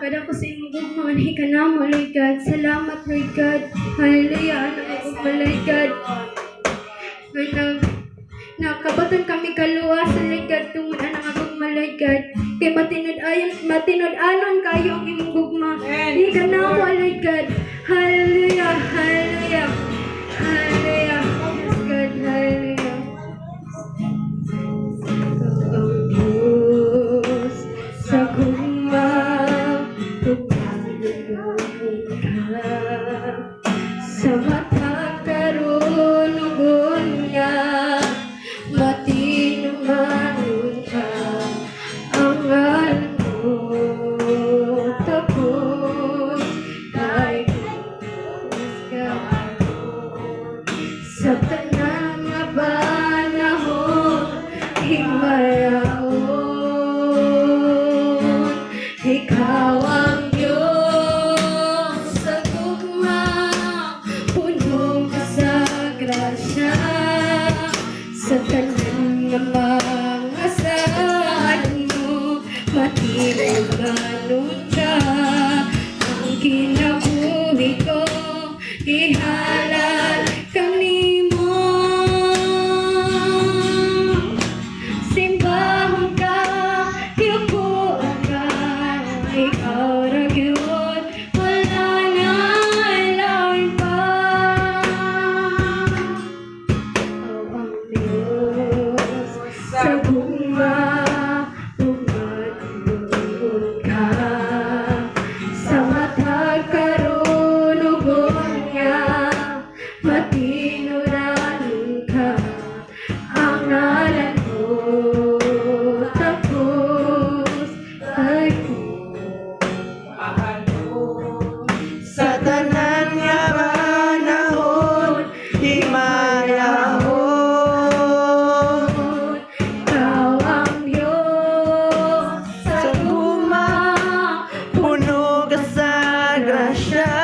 kada ko sa imong gugma, manhi ka na mo, Lord God. Salamat, Lord God. Hallelujah, anak ko, Lord God. Lord, nakabaton kami kaluwas sa Lord God, tungod ang gugma, Lord God. Kay matinud-anon kayo ang imong gugma. Manhi ka na mo, Lord God. Hallelujah, hallelujah, hallelujah. Yes, God, hallelujah. Diyos sa gugma, pagpapalagay ka sa mata karunugon niya, matinumanon ka ang alam mo, tapos kahit ka sa tanang nga panahon, himalaon, ikaw ang Diyos sa gugma, puno ka sa grasya, sa tanang nga mga saan mo, matinumanon ka, ang kinabuhi ko, ihalal kanimo. Simbahon ka, yukuan ka, ikaw ra gyud, wala na lain pa. Ang Diyos sa gugma, umanugon ka, sa matag karunugon niya, matinudanon ka, ang ngalan mo, tapos ay Sa tanan nga panahon, himayahon, ikaw ang Diyos sa sa gugma, puno ka sa grasya,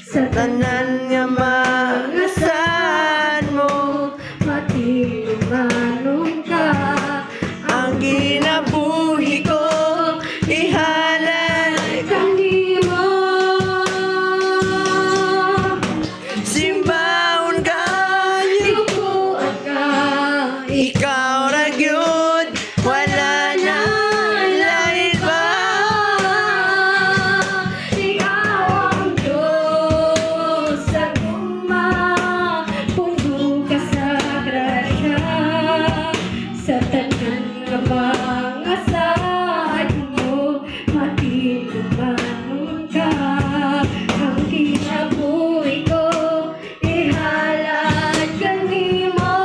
sa tanan nga mga saan mo, matinumanon ka, ang ginabuhi ko, ihalal kanimo. simbahon ka, Yukuan ka, ikaw ra gyud, wala na lain pa. ikaw ang Diyos sa gugma, puno ka sa grasya, sa tanan nga mga saan mo, matinumanon ka, ang kinabuhi ko, ihalad kanimo.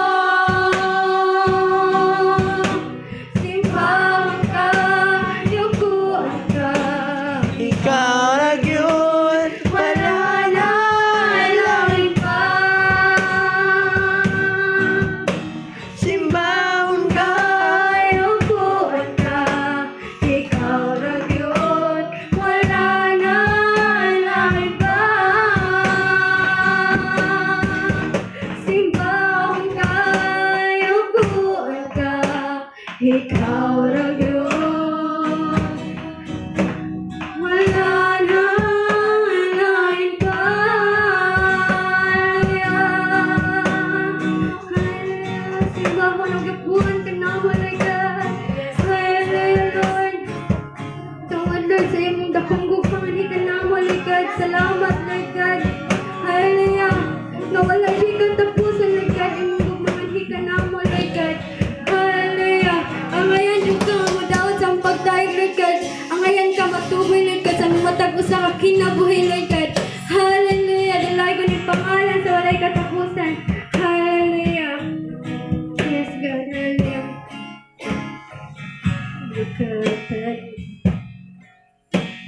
Simbahon ka, yukuan ka, Ikaw ra gyud, wala na lain pa. simbahon ka, Yukuan ka, ikaw ra gyud, wala na lain pa. Simbahon ka, yukuan ka, ikaw ra gyud, wala na lain pa. Simbahon ang gabuhan ka na wala ka. Hallelujah, Lord. Tungod, Lord, sa imong dakong gugma, hindi ka na wala ka. Salamat, Lord God. Hallelujah. Nga wala di ka tapusan, Lord God. Imong gugma, hindi ka na wala ka. Hallelujah. Ang ngayon yung ka madawat sa pagdaig, Lord God. Ang ngayon ka matuboy, Lord God, sa matag usa ka kinabuhi, Lord God. Hallelujah. Dalay ko ni pangalan sa walay katapusan. Hallelujah. Yes, God. Hallelujah. Bukatan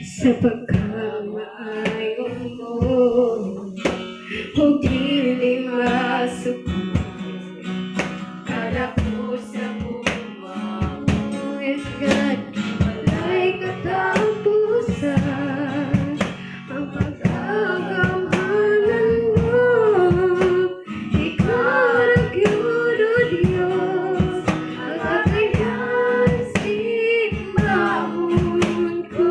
sa pagkamaayon mo, huwag dili masukot kada pusa mo. Yes, God. Walay katapusan ang pag-agamhanan mo. Ikaw ra gyud, O Diyos, ang kakayahan simbahon ko.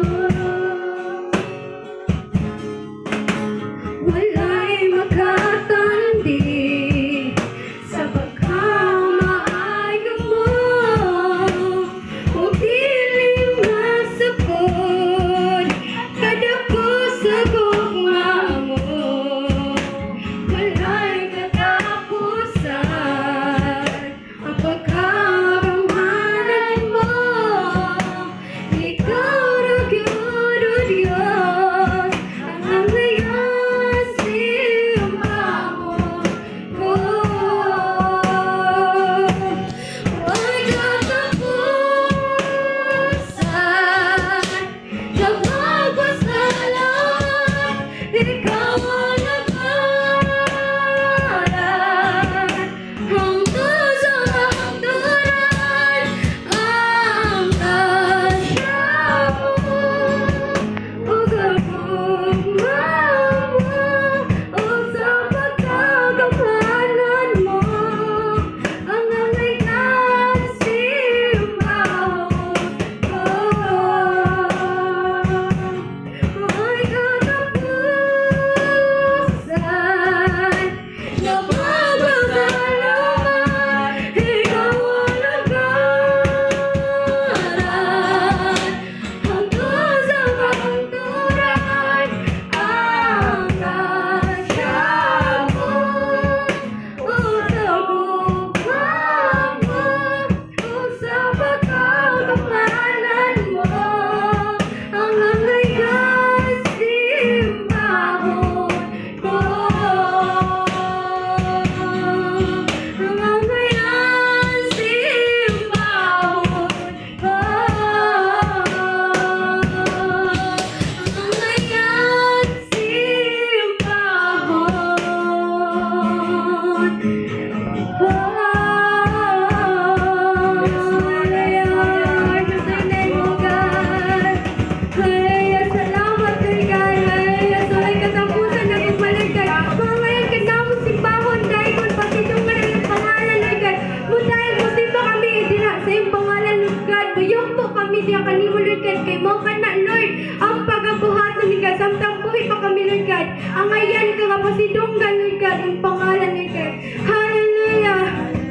Ang ayan ka nga pasidunggan, Lord God, ang pangalan, Lord God. Hallelujah!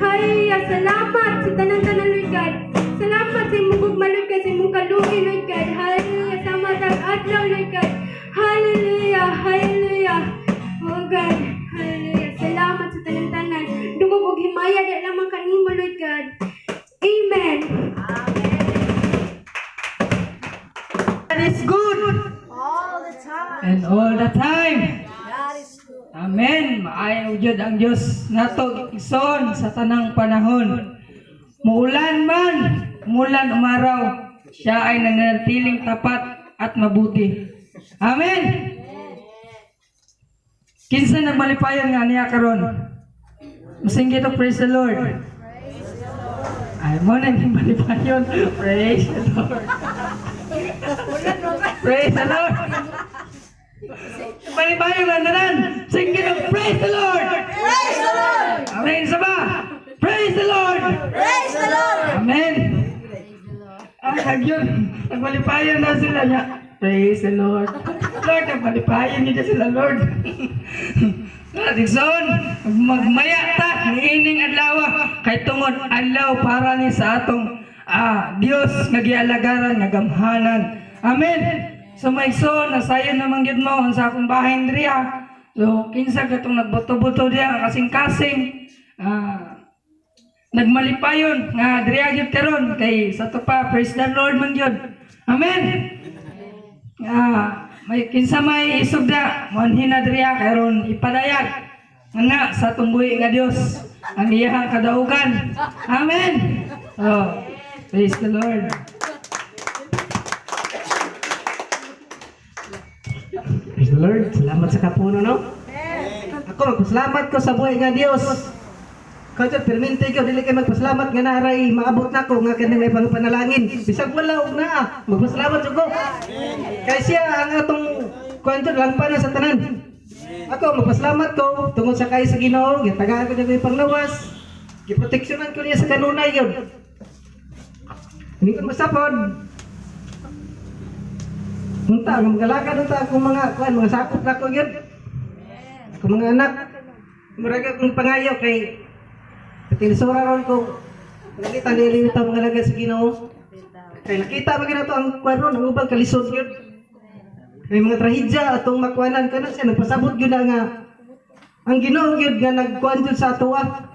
Hallelujah! Salamat sa tanan-tanan, Lord God. Salamat sa imong gugma, Lord God, sa imong kalugi, Lord God. Hallelujah! Sa matag adlaw, Lord God. Hallelujah! Hallelujah! Oh God, hallelujah. Salamat sa tanan-tanan. Dugog og himaya di lamang kanimo, Lord God. Amen. God is good. And all the time. Amen. Maayo jud ang Dios nato igsoon sa tanang panahon. Muulan man, umulan umaraw, siya ay nananatiling tapat at mabuti. Amen. Kinsa nagmalipayon nga niya karon? Masinggit og praise the Lord. Ay mo na yung malipayon. Praise the Lord. Praise the Lord. Malipayon na nanan. Singgit og praise the Lord. Praise the Lord. Amen. Saba. Praise the Lord. Praise the Lord. Amen. Ang nagyon. Nagmalipayon na sila niya. Praise the Lord. Lord, nagmalipayon niya sila, Lord. Digson, magmaya ta niining adlaw kay tungod adlaw para ni sa atong Dios nga gialagaran nga gamhanan. Amen. So maigsoon nasayon naman gyud mo sa akong bahin diriha. So kinsa katong nagbuto-buto diha kasing-kasing nagmalipayon nga diriha gyud karon kay sa to pa praise the Lord man gyud. Amen. May kinsa may isugda manhin na diriya karon ipadayag nga sa tunggoy nga Dios ang iyang kadaugan. Amen. Oh, praise the Lord. Praise the Lord. Salamat sa kapuno, no? Ako magpasalamat ko sa buhay nga Dios. Kadto permente ko dili kay magpasalamat nga naray maabot nako nga kanang may panalangin. Bisag wala og naa, magpasalamat jud ko. Kay siya ang atong kwento lang pa na sa tanan. Ako magpasalamat ko tungod sa kay sa Ginoo, gitagaan ko niya panglawas. Giproteksyonan ko niya sa kanunay yun. Hindi ko masapod. Unta ang magalakad unta akong mga sakop na ko yun. Akong mga anak. Murag akong pangayo kay tinisura ron ko. Nakita nila ito mga lagay sa Ginoo. Kaya nakita ba gina to ang kwan ron, ang ubang kalisod yun. Kaya mga trahedya atong makwanan ka na siya, nagpasabot yun na nga. Ang Ginoo yun nga nagkwan yun sa atuwa.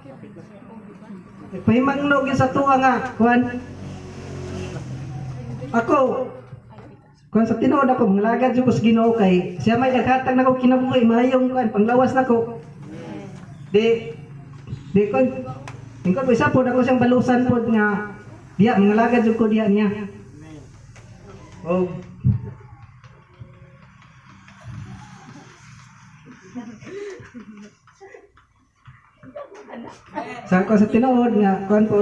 Nagpahimangnog yun sa atuwa nga, kwan. Ako, kung sa tinood ako, mga lagad yun ko sa Ginoo kay siya may naghatag na ko kinabuhi, mayong kwan, panglawas na ko. Di ko isa po ako siyang balusan po nga diya, mga lagad yung ko diya niya. Oh. Sa ko sa tinood nga, kuan po.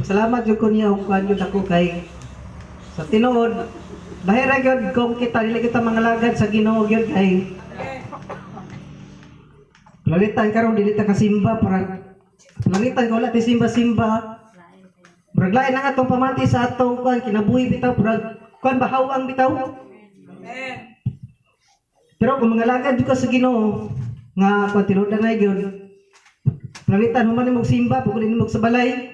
Salamat jud ko niya ug kuan jud ako kay sa tinuod bahira gyud kung kita dili kita mangalagad sa Ginoo gyud kay planitan karon dili ta kasimba para planitan ko wala ti simba-simba. Brag lain na atong pamati sa atong kuan kinabuhi bitaw brag kuan bahawang bitaw. Pero kung mangalagad jud ka sa Ginoo nga kuan tinuod na gyud planitan human imong simba pugod imong sa balay.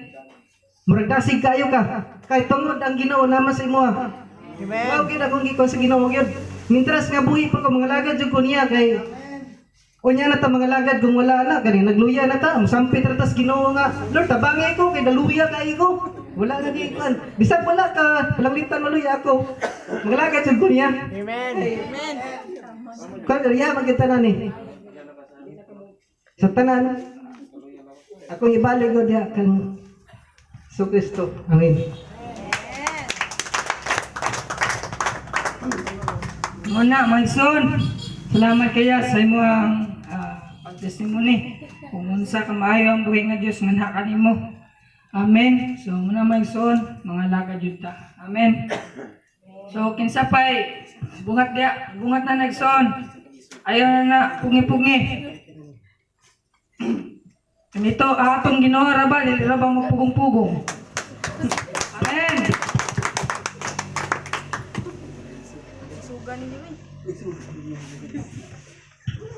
Murag dasig kayo ka. Kay tungod ang Ginoo naman sa imo. Amen. Mao gyud akong gikon sa Ginoo gyud. Mintras nga buhi pa ko mga lagad jud ko niya kay unya na ta mga lagad kung wala na kani nagluya na ta. Musampit ra tas Ginoo nga. Lord tabangay ko kay naluya kay ko. Wala na di kan. Bisag wala ka, palanglitan maluya ako. Mga lagad jud ko niya. Amen. Amen. Kan riya magita na ni. Sa tanan akong ibalik ko diha kang So Kristo. Amen. Muna, Manson, salamat kaya sa imong pagtestimony. Kung unsa ka maayo ang buhi nga Dios nga naa kanimo. Amen. So muna Manson, mga laga jud ta. Amen. So kinsa pay bungat na nagson. Ayaw na pungi-pungi. Ganito atong Ginoo raba dili ra ba magpugong-pugong. Amen.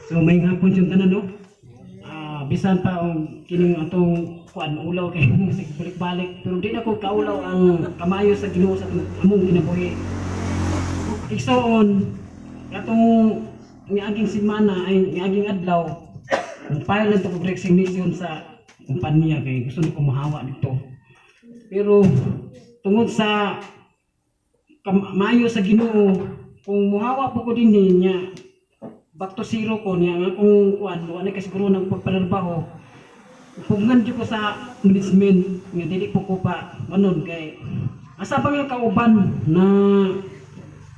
So may hapon yung tanan no. Bisan pa ang kining atong kuan ulaw kay musik balik-balik pero di na ko kaulaw ang kamayo sa Ginoo sa among kinabuhi. Igsoon atong niaging semana ay niaging adlaw ang pilot ko resignation sa kumpanya kay gusto ni ko mahawa dito. Pero tungod sa kamayo sa Ginoo kung muhawa po ko din niya back to zero ko niya nga kung kuan wala na siguro ng pagpanarbaho pugngan jud ko sa management nga dili po ko pa manon kay asa pa nga kauban na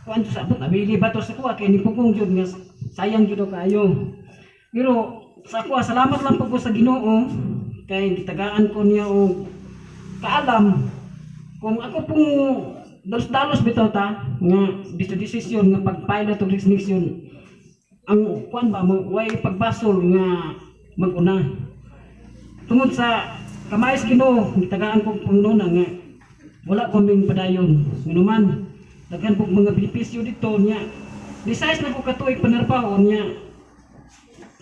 kuan sa abot abili bato sa kuha kay ni pugong jud nga sayang jud kayo pero sa kuha salamat lang po ko sa Ginoo kay gitagaan ko niya og kaalam kung ako pong dalos bitaw ta nga desisyon nga pagpilot og resignation ang kuan ba mo way pagbasol nga maguna tungod sa kamay sa Ginoo gitagaan ko Panginoon nga wala ko ming padayon nganuman daghan po mga benepisyo dito niya besides na ko katuig panarbaho niya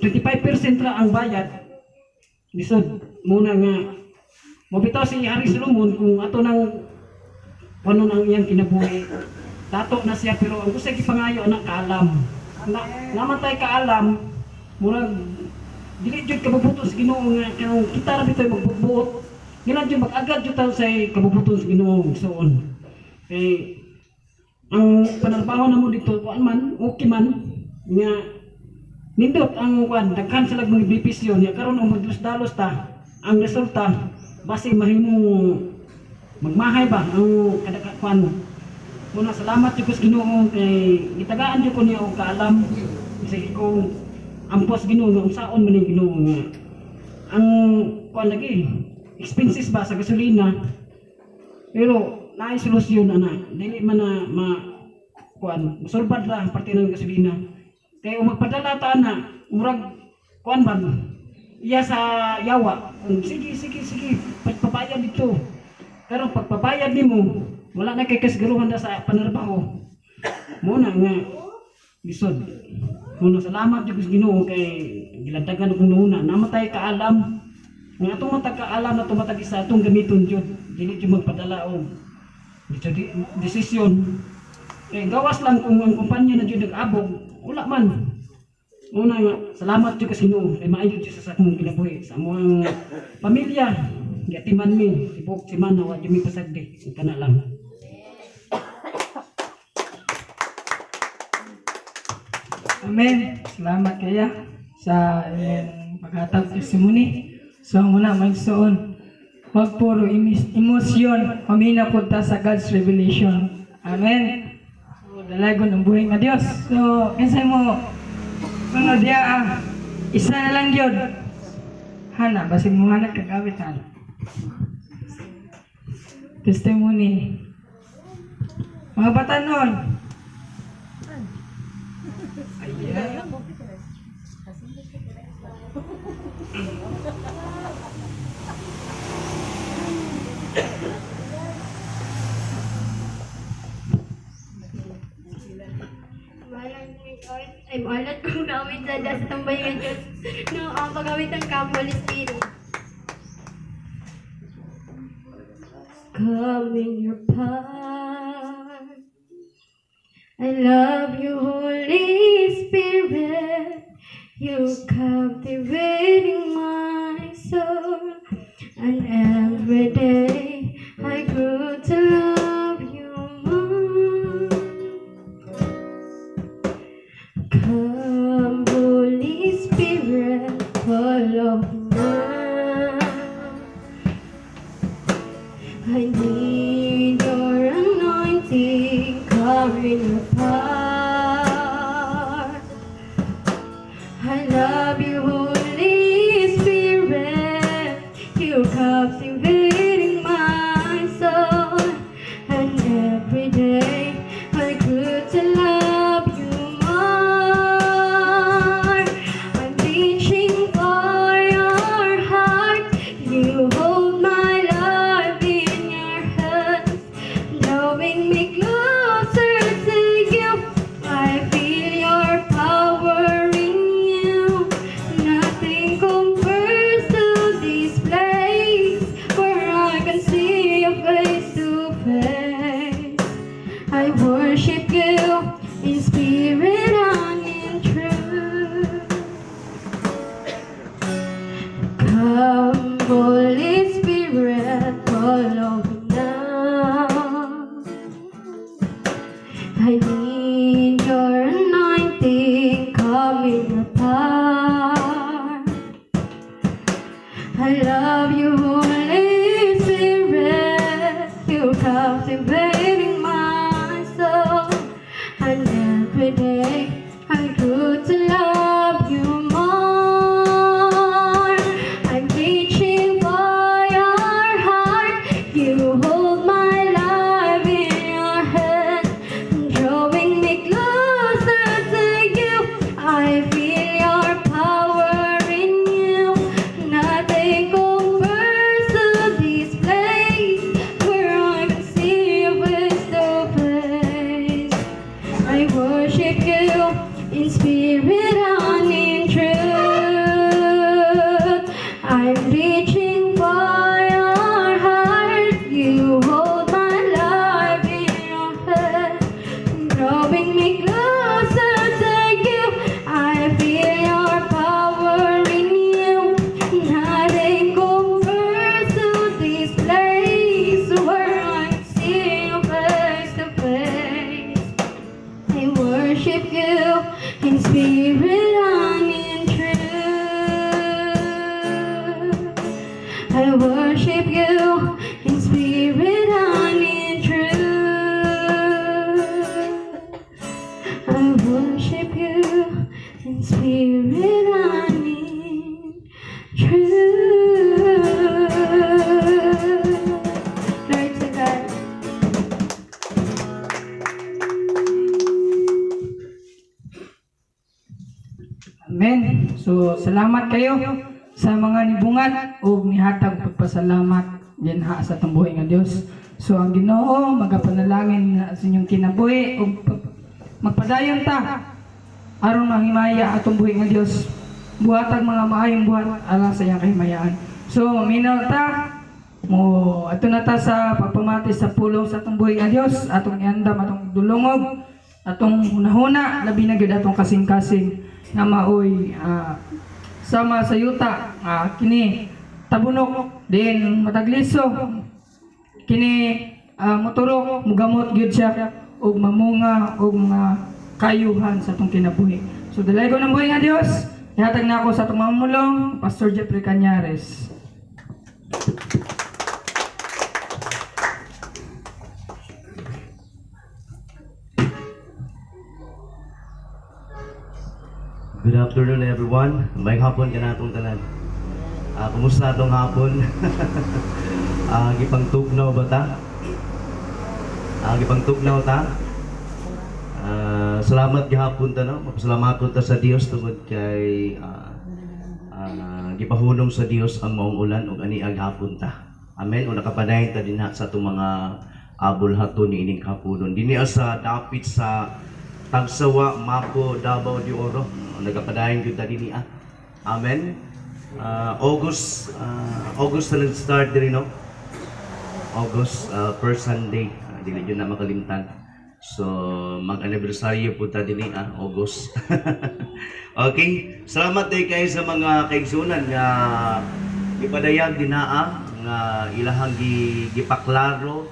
25% ra ang bayad lisod muna nga mabitaw si Hari Solomon kung ato nang panon ang iyang kinabuhi tato na siya pero ang gusto gipangayo anak kaalam naman tayo kaalam murag dili jud kabubuton sa Ginoo nga kanang kita ra bitoy magbubuot ngila jud mag-agad jud tayo sa kabubuton sa Ginoo igsoon kay ang panarbaho namo dito kuan man okay man nga nindot ang kuan daghan sila mga benepisyo niya karon ang magdalos ta ang resulta base mahimong magmahay ba ang kadaghan muna salamat jud ko sa Ginoo kay gitagaan jud ko niya og kaalam sige ko ampos Ginoo nga unsaon man ning Ginoo nga ang kuan lagi expenses ba sa gasolina pero naay solusyon ana dili man na ma kuan masulbad ra ang parte ng gasolina kay kung magpadala ta na murag kuan ba iya sa yawa sige pagpabayad dito pero pagpabayad nimo wala na kay kasiguruhan na sa panarbaho muna nga lisod muna salamat jud sa Ginoo kay gilantagan og nuna namatay kaalam nga atong matag kaalam na tumatag isa atong gamiton jud dili jud magpadala og desisyon kay gawas lang kung ang kumpanya na jud nag-abog wala man muna nga salamat jud sa Ginoo kay maayo jud sa akong kinabuhi sa among pamilya gatiman mi tibok semana wa jud mi pasagdi kana lang. Amen. Salamat kaya sa paghatag testimony. So muna magsuon wag puro emosyon pamina pud ta sa God's revelation. Amen. So dalagon ang buhay nga Dios. So kinsay mo sunod dia isa na lang gyud. Hana basig mo hana kagawitan. Testimony. Mga batanon. Ayan. Ay, malat kong gawin sa das tambayan Diyos. No, ang pagawit ng Holy Spirit. Come in your path. I love you, Holy Spirit. You captivating my soul. And every day I grew to love you more. Come, Holy Spirit, follow me. I need your anointing, come in your power. I love you, Holy Spirit, you captivating my soul. And every day I grew to love you more. I'm reaching for your heart, I love you, Holy Spirit. You captivating my soul. And every day I grew to love you more. I'm reaching for your heart. You hold my life in your hand, drawing me closer to you. I feel your power in you. Nothing compares to this place where I can see you face to face. I worship you in spirit and in truth. I'm reaching for your heart. You hold my life in your hand, drawing me closer to you. I feel your power in you. Nothing compares to this place where I see you face to face. I worship you in spirit and in truth. I worship you in spirit and in truth. I worship you in spirit and in truth. Lord to God. Amen. So salamat kayo sa mga nibungan o nihatag pagpasalamat dinha sa atong buhi nga Dios. So ang Ginoo magapanalangin sa inyong kinabuhi ug magpadayon ta aron mahimaya atong buhi nga Dios. Buhatag mga maayong buhat alang sa iyang kahimayaan. So maminaw ta mo ato na ta sa pagpamati sa pulong sa atong buhi nga Dios, atong iandam, atong dulungog, atong hunahuna, labi na gyud atong kasing-kasing nga maoy sama sa yuta kini tabunok din matagliso kini moturok mugamot gyud siya ug mamunga og mga kayuhan sa atong kinabuhi. So dalay ko ng buhi nga Dios, ihatag na ako sa atong mamulong Pastor Jeffrey Cañares. Good afternoon everyone. May hapon ka na itong tanan. Kumusta itong hapon? Gipangtugnaw ba ta? Gipangtugnaw ta? Salamat gihapon ta no. Mapasalamat ta sa Dios tungod kay gipahunong sa Dios ang maong ulan ug ani ag hapon ta. Amen. O nakapadayon ta dinha sa itong mga bulhaton ni ining haponon. Dinhi sa dapit sa Tagsawa, Mapo, Davao de Oro. Nagapadayon kita dini Amen. August na nag-start din no. August first Sunday. Dili yun na makalimtan. So mag-anniversary po ta dini August. Okay. Salamat day kayo sa mga kaigsunan nga ipadayag dinaa nga ilahang gipaklaro,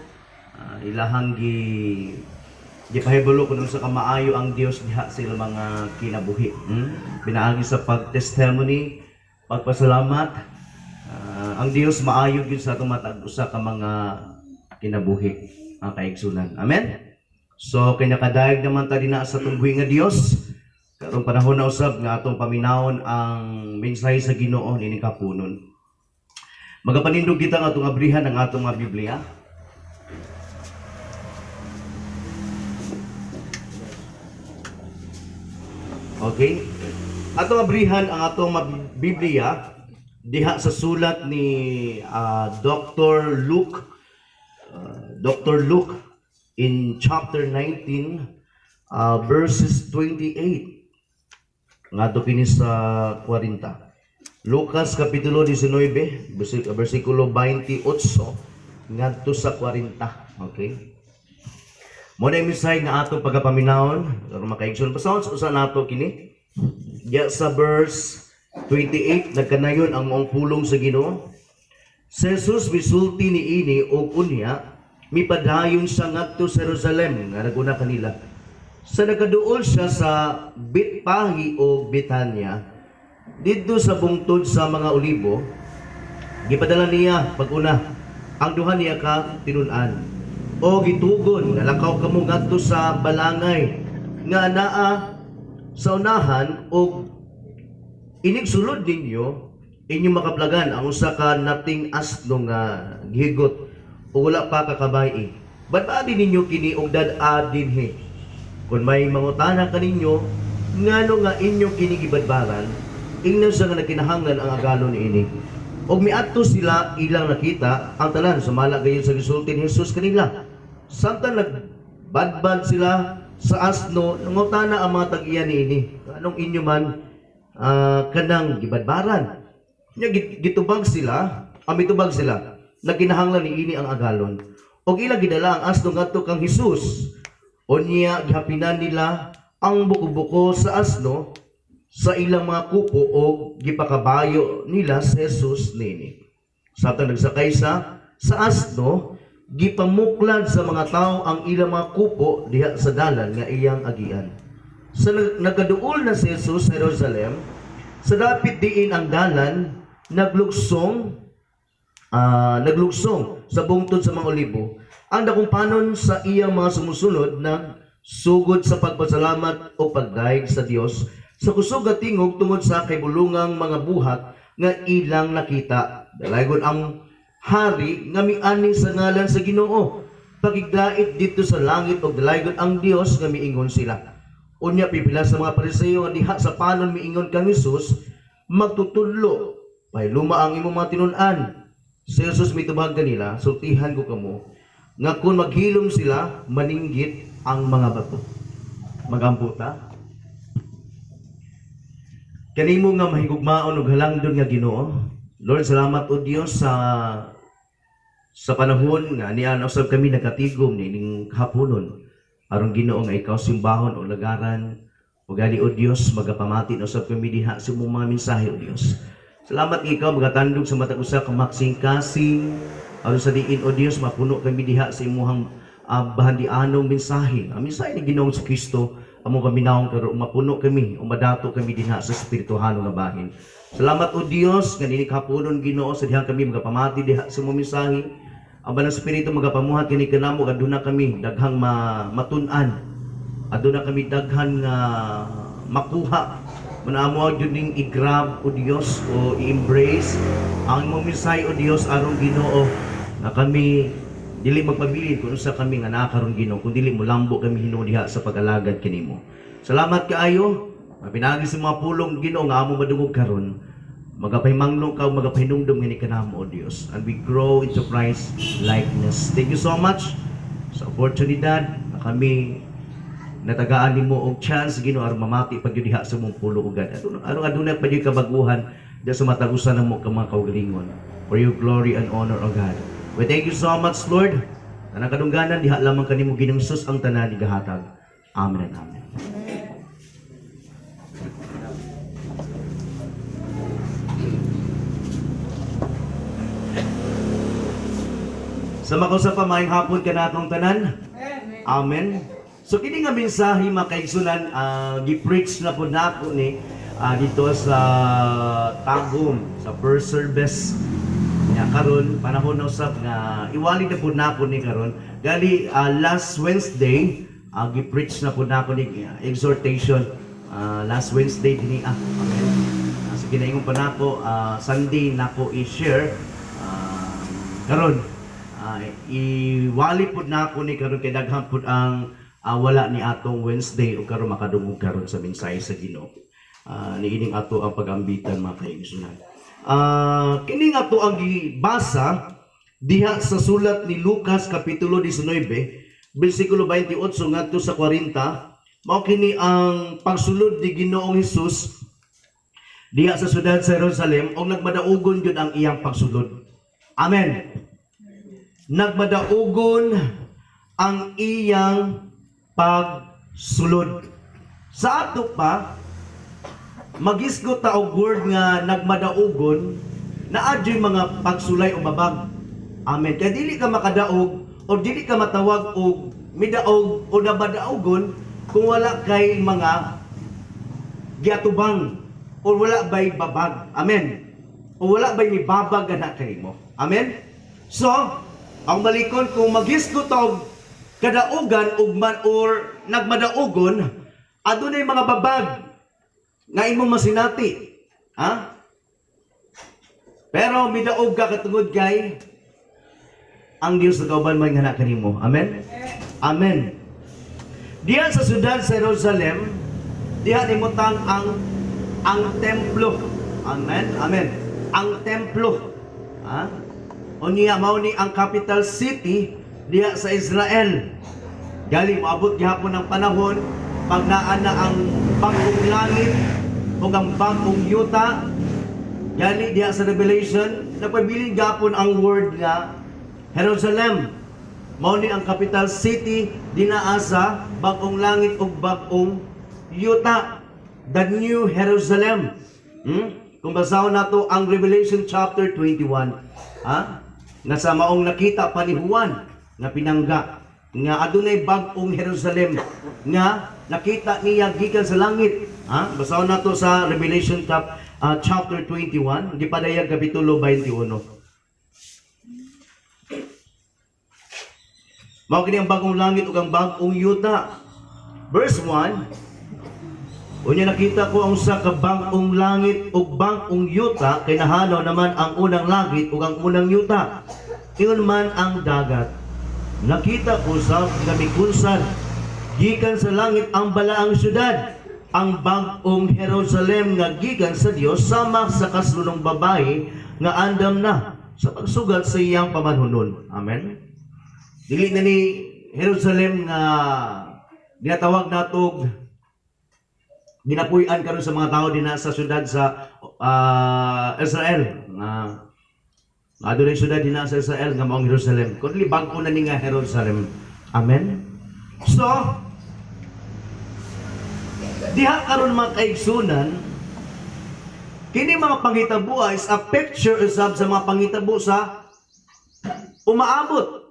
ilahang gipahibulo kuno sa kamaayo ang Dios diha sa ilang mga kinabuhi. Pinaagi sa pag-testimony, pagpasalamat. Ang Dios maayo gyud sa atong matag usa ka mga kinabuhi ang kaigsunan. Amen. So kinakadayeg naman ta dinha sa atong buhi nga Dios. Karong panahon na usab nga atong paminawon ang mensahe sa Ginoo nining kapunon. Magapanindog kita nga atong abrihan ang atong mga Biblia. Okay? Atong abrihan ang atong Biblia diha sa sulat ni Dr. Luke in chapter 19 verses 28 ngadto kini sa 40. Lucas kapitulo 19 bersikulo 28 ngadto sa 40. Okay? Mo na misay nga atong pagapaminawon aron makaigsoon pasahon sa usa nato kini. Diya sa verse 28 nagkanayon ang maong pulong sa Ginoo. Si Jesus misulti niini og unya mipadayon siya ngadto sa Jerusalem nga naguna kanila. Sa nagaduol siya sa Betpahi o Betania didto sa bungtod sa mga olibo gipadala niya pag-una ang duha niya ka tinun-an o gitugon nalakaw kamo ngadto sa balangay nga naa sa unahan o inig sulod ninyo inyo makablagan ang usa ka nating asno nga gihigot o wala pa kakabay. Badbadi ninyo kini og dad-a dinhi. Kung may mangutana kaninyo ngano nga inyo kini gibadbaran, ingnan sa nga nagkinahanglan ang agalon niini. Og miadto sila ilang nakita ang tanan sumala gayon sa gisulti ni Jesus kanila. Samtang nagbadbad sila sa asno, nangutana ang mga tag-iya niini. Anong inyo man kanang gibadbaran? Nya gitubag sila, mitubag sila. Nagkinahanglan niini ang agalon. Og ila gidala ang asno ngadto kang Jesus. Unya gihapinan nila ang buko-buko sa asno sa ilang mga kupo o gipakabayo nila sa Jesus nini. Samtang nagsakay sa asno, gipamuklad sa mga tao ang ilang mga kupo diha sa dalan nga iyang agian. Sa nagaduol na si Jesus sa Jerusalem, sa dapit diin ang dalan, naglugsong sa bungtod sa mga olibo. Ang dakumpanon sa iyang mga sumusunod sugod sa pagpasalamat o pagdaig sa Dios sa kusog at tingog tungod sa kaibulungang mga buhat nga ilang nakita. Dalaygon ang hari nga miani sa ngalan sa Ginoo. Pagiglait dito sa langit og dalaygon ang Dios nga miingon sila. Unya pipila sa mga Pariseo nga diha sa panon miingon kang Jesus magtutudlo pay luma ang imong mga tinun-an. Si Jesus mitubag kanila, sultihan ko kamo nga kung maghilom sila maninggit ang mga bato. Magamputa. Kanimo nga mahigugmaon og halangdon nga Ginoo. Lord, salamat o Dios sa panahon nga niya usab kami nakatigom nining haponon. Aron Ginoo nga ikaw simbahon o lagaran o gali o Dios magapamati usab kami diha sa imong mga mensahe o Dios. Salamat ikaw magatandog sa matag usa ka maksing-kasing aron sa diin o Dios mapuno kami diha sa imong bahandianong mensahe. Ang mensahe ni Ginoong si Kristo amo kami naong karon mapuno kami o madato kami dinha sa espirituhano nga bahin. Salamat o Dios nga nini kapunon Ginoo sa dihang kami magapamati diha sa imong mensahe. Ang Banal Espiritu magapamuhat kini kanamo aduna kami daghang matun-an. Aduna kami daghan nga makuha. Manamo jud ning i-grab o Dios o i-embrace ang imong mensahe o Dios aron Ginoo na kami dili magpabilin kung sa kami nga nakaron Ginoo kun dili mo lambo kami Ginoo diha sa pag-alagad kanimo. Salamat kaayo. Mapinagi sa mga pulong Ginoo nga amo madungog karon. Magapahimangnong ka, magapahinumdum ngani kanamo o Dios, and we grow into Christ likeness. Thank you so much sa oportunidad na kami natagaan nimo og chance Ginoo aron mamati pag diha sa mong pulo ugad. Aron adunay pa jud kabaguhan diha sa matagusan namo ka mga kaugalingon. For your glory and honor o God. We thank you so much Lord. Kanang kadungganan diha lamang kanimo Ginoong Hesus ang tanan igahatag. Amen and amen. Sa makusap pa maayong hapon ka natong tanan. Amen. So kini nga mensahe makaigsunan gi-preach na po nako ni dito sa Tagum sa first service nya karon panahon na usab nga iwali na po nako ni karon gali last Wednesday gi-preach na po nako ni exhortation last Wednesday dinhi amen. Sa ginaingon pa nako Sunday nako i-share karon iwali pud na ako ni karon kay daghan pud ang wala ni atong Wednesday o karon makadungog karon sa mensahe sa Ginoo. Niining ato ang pagambitan mga kaigsunan. Kini ato ang gibasa diha sa sulat ni Lucas kapitulo 19 bersikulo 28 ngadto sa 40 mao kini ang pagsulod ni Ginoong Hesus diha sa syudad sa Jerusalem og nagmadaugon jud ang iyang pagsulod. Amen. Nagmadaugon ang iyang pagsulod. Sa ato pa, magisgot ta og word nga nagmadaugon na adyoy mga pagsulay o mabag. Amen. Kaya dili ka makadaog o dili ka matawag og midaog o nabadaugon kung wala kay mga giatubang o wala bay babag. Amen. o wala ba'y nibabag na kanimo? Amen? So, ang balikon kung maghisgutog kadaugan ugman or nagmadaugon, adunay mga babag nga imong masinati. Ha? Pero midaog ka katungod kay ang Dios nagauban may nga kanimo. Amen? Amen. Diyan sa syudad sa Jerusalem, diyan imutang ang templo. Amen? Amen. Ang templo. Ha? Unya mao ni ang capital city diya sa Israel. Gali moabot gihapon ng panahon pag naa na ang bagong langit o ang bagong yuta. Gali diya sa Revelation nagpabiling gapon ang word nga Jerusalem. Mao ni ang capital city dinaa sa bagong langit ug bagong yuta. The New Jerusalem. Kung basahon nato ang Revelation chapter 21, ha? Nga sa maong nakita pa ni Juan nga pinangga nga adunay bag-ong Jerusalem nga nakita niya gikan sa langit. Ha? Basahon nato sa Revelation chapter 21, gipadayag kapitulo 21. Mao kini ang bagong langit ug ang bag-ong yuta. Verse 1, unya nakita ko ang usa ka bag-ong langit ug bag-ong yuta kay nahanaw naman ang unang langit ug ang unang yuta. Ingon man ang dagat. Nakita ko sa kamikunsan gikan sa langit ang balaang syudad, ang bag-ong Jerusalem nga gikan sa Dios sama sa kasulong babae nga andam na sa pagsugat sa iyang pamanhunon. Amen. Dili na ni Jerusalem nga ginatawag natog ginapuy-an karon sa mga tao dinha sa syudad sa Israel. Adunay syudad dinha sa Israel nga maong Jerusalem. Kundi bag-o na ni nga Jerusalem. Amen. So, diha karon mga kaigsunan, kini mga panghitabo is a picture usab sa mga panghitabo sa umaabot.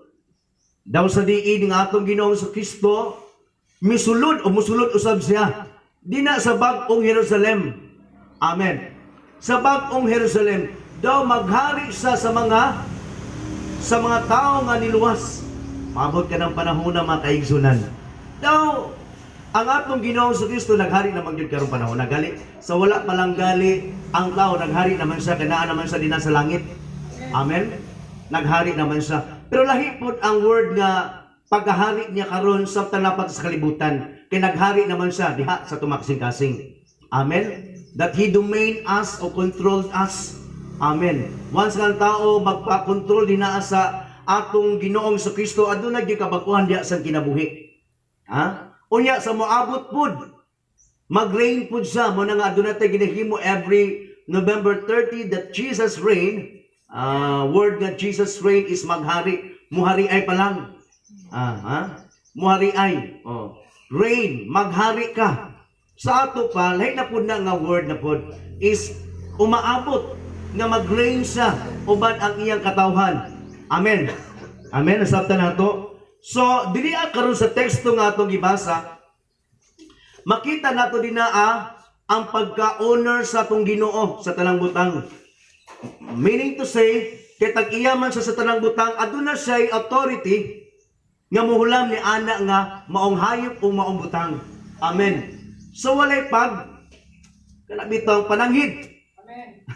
Daw sa diin nga atong Ginoong sa Kristo misulod o musulod usab siya dina sa bag-ong Jerusalem. Amen. Sa bag-ong Jerusalem daw maghari siya sa mga tao nga niluwas. Maabot ka ng panahon na mga kaigsunan. Daw ang atong Ginoong sa Kristo naghari naman gyud karong panahon. Nagali sa wala pa lang gali ang tao naghari naman siya kanaa naman siya dinha sa langit. Amen. Naghari naman siya. Pero lahi pod ang word nga paghahari niya karon sa tanapat sa kalibutan. Kay naghari naman siya diha sa tumaksing-kasing. Amen. That He domain us o controlled us. Amen. Once nga tao magpa-control dinaa sa atong Ginoong sa Kristo, aduna gyud kabakuhan diha sa kinabuhi. Ha? Unya sa moabot pod. Mag-reign pod siya mo na nga aduna tay ginahimo every November 30 that Jesus reign. Word nga Jesus reign is maghari. Muhari ay pa lang. Muhari ay. Reign, maghari ka. Sa ato pa, lahi na po na nga word na po is umaabot nga mag-reign siya uban ang iyang katawhan. Amen. Amen. Nasabtan na to. So, dili karon sa teksto nga atong gibasa, makita nato dinaa ang pagka-honor sa atong Ginoo sa tanang butang. Meaning to say, kay tag-iyaman sa tanang butang, aduna siya'y authority nga muhulam ni ana nga maong hayop o maong butang. Amen. So walay pag kanabitong pananghid. Amen.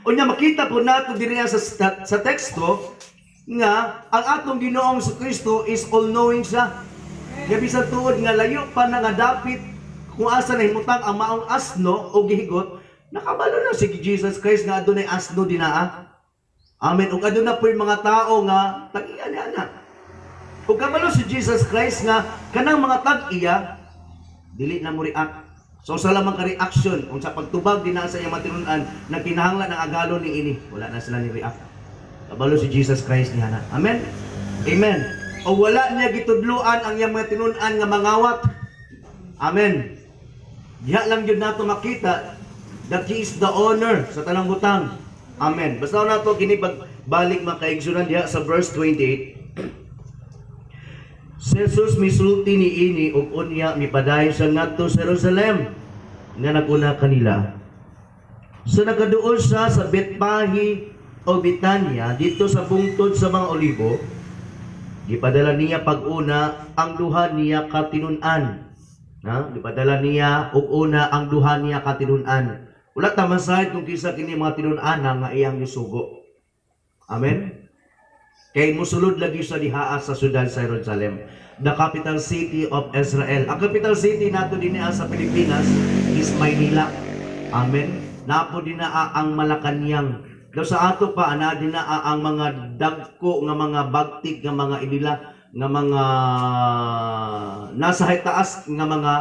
Unya makita po nato diri sa teksto nga ang atong Ginoong sa Kristo is all-knowing siya. Nga bisan tuod nga layo pa na nga dapit kung asa nahimutang ang maong asno o gihigot, nakabalo na si Jesus Christ nga adunay asno dinaa. Amen. Ug aduna po yung mga tao nga tag-iya ni ana. Ug kabalo si Jesus Christ nga kanang mga tag-iya dili na mo react. So sa lamang ka reaction unsa pagtubag dinaa sa iyang matinud-an nagkinahanglan ang agalon ni ini, wala na sila ni react. Kabalo si Jesus Christ ni ana. Amen. Amen. O wala niya gitudloan ang iyang matinud-an nga mangawat. Amen. Diha lang gyud nato makita that He is the owner sa tanang butang. Amen. Basta na to kini balik makaigsunan diha sa verse 28. Si Jesus misulti ni ini ug unya mipadayon siya ngadto sa Jerusalem nga naguna kanila. So nagaduol siya sa Betpahi o Betania dito sa bungtod sa mga olibo. Gipadala niya pag-una ang duha niya katinunan. Gipadala niya og una ang duha niya katinunan. Wala ta masahid kung kisa kini mga tinunan nga iyang gisugo. Amen. Kay musulod lagi sa dihaa sa syudad sa Jerusalem, the capital city of Israel. Ang capital city nato dinhi sa Pilipinas is Maynila. Amen. Napo dinaa ang Malacañang. Daw sa ato pa ana dinaa ang mga dagko nga mga bagtik nga mga inila nga mga nasa taas nga mga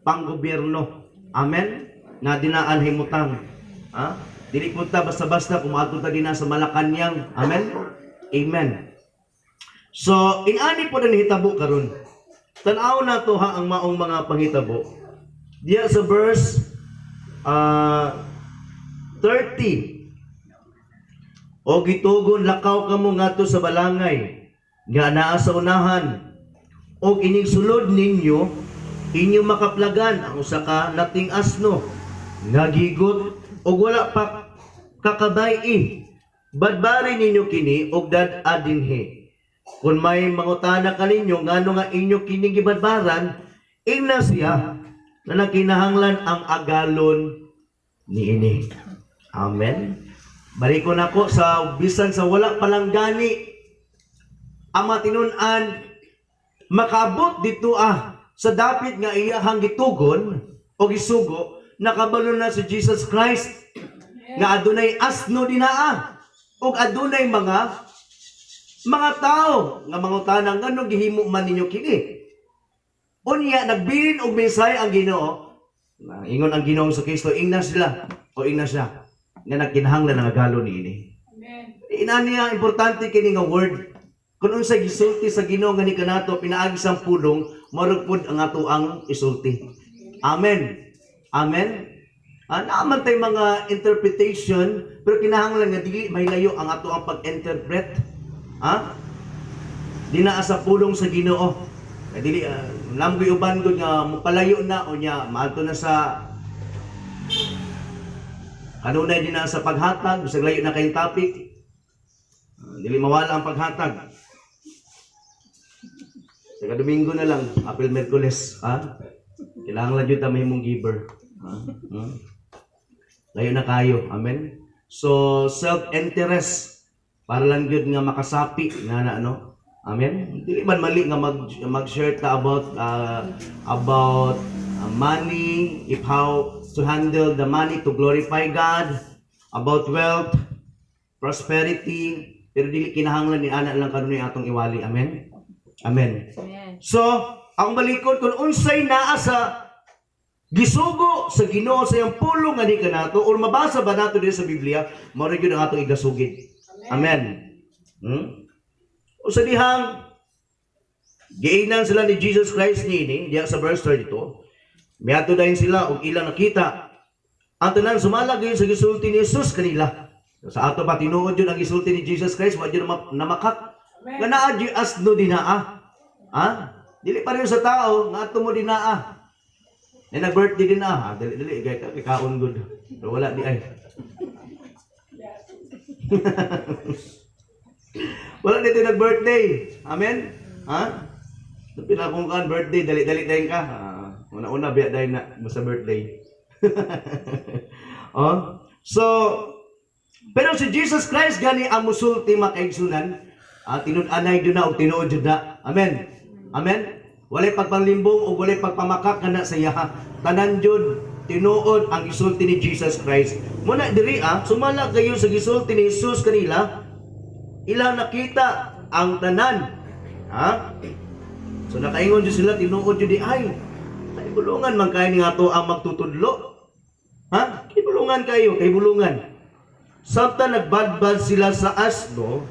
panggobyerno. Amen. Na dinaan himutang. Dili punta basta-basta kung ato ta dinaa sa Malacañang. Amen. Amen. So, inani po na nihitabo karon. Tanaw na to ha ang maong mga panghitabo. Diya sa verse 30. O gitugon lakaw kamo ngadto sa balangay nga naa sa unahan. O ining sulod ninyo inyo makaplagan ang usa ka nating asno nga gigot og wala pa kakabay. Badbari ninyo kini og dad-a dinhi. Kung may mangutana kaninyo ngano nga inyo kini gibadbaran, ingna siya na nagkinahanglan ang agalon niini. Amen. Balik ko nako sa bisan sa wala palang gani ang matinun-an makabot dito sa dapit nga iyahang gitugon o gisugo nakabalo na si Jesus Christ nga adunay asno dinaa ug adunay mga tao nga mangutanang ngano gihimo man ninyo kini. Unya nagbilin og mensahe ang Ginoo. Ingon ang Ginoo sa Kristo ingna sila o ingna siya nga nagkinahanglan ang agalon niini. Amen. Inaniya importante kini nga word. Kung unsay gisulti sa Ginoo nga ni kanato pinaagi sang pulong, marag pud ang ato ang isulti. Amen. Amen. Naaman tay mga interpretation pero kinahanglan nga dili mahilayo ang ato ang pag-interpret. Dinaa sa pulong sa Ginoo. Dili lamgoy uban gud nga mopalayo na o nya maadto na sa kanunay din na sa paghatag, bisag layo na kayong topic. Dili mawala ang paghatag. Sa Domingo na lang, Apil Merkules, kailangan lang yun tamay mong giver. Layo na kayo, amen. So self-interest para lang yun nga makasapi na ano. Amen. Dili man mali nga mag-share ta about money, if how to handle the money to glorify God, about wealth, prosperity, pero dili kinahanglan ni ana lang kanunay atong iwali. Amen. Amen. So, ang balikod kung unsay naa sa gisugo sa Ginoo sa iyang pulong nga di kanato or mabasa ba nato dito sa Biblia, mao ra gyud ang atong igasugid. Amen. O sa dihang giingnan sila ni Jesus Christ niini diya sa verse 32. Miadto dayon sila og ilang nakita. Ang tanan sumalag gyud sa gisulti ni Jesus kanila. Sa ato pa tinuod yun ang gisulti ni Jesus Christ, wa gyud namakat. Nga naa gyud asno dinaa. Dili pa rin sa tao nga ato mo dinaa. Nag-birthday din dili gay ka kaon gud. Pero wala di ay. Wala dito nag-birthday. Amen. Pinakong kan birthday dali-dali dayon ka. Una-una biya dahil na sa birthday. So, pero si Jesus Christ gani ang musulti makaigsunan, tinud-anay doon na o tinuod yun na. Amen. Amen. Walay pagpanglimbong o walay pagpamakak na sa iya. Tanan yun, tinuod ang gisulti ni Jesus Christ. Muna diri sumala kayo sa gisulti ni Jesus kanila, ilang nakita ang tanan. So nakaingon dyan sila, tinuod yun di ay. Bulungan man kayo nga to ang magtutudlo. Kibulungan kayo, kay bulungan. Samtang nagbadbad sila sa asno,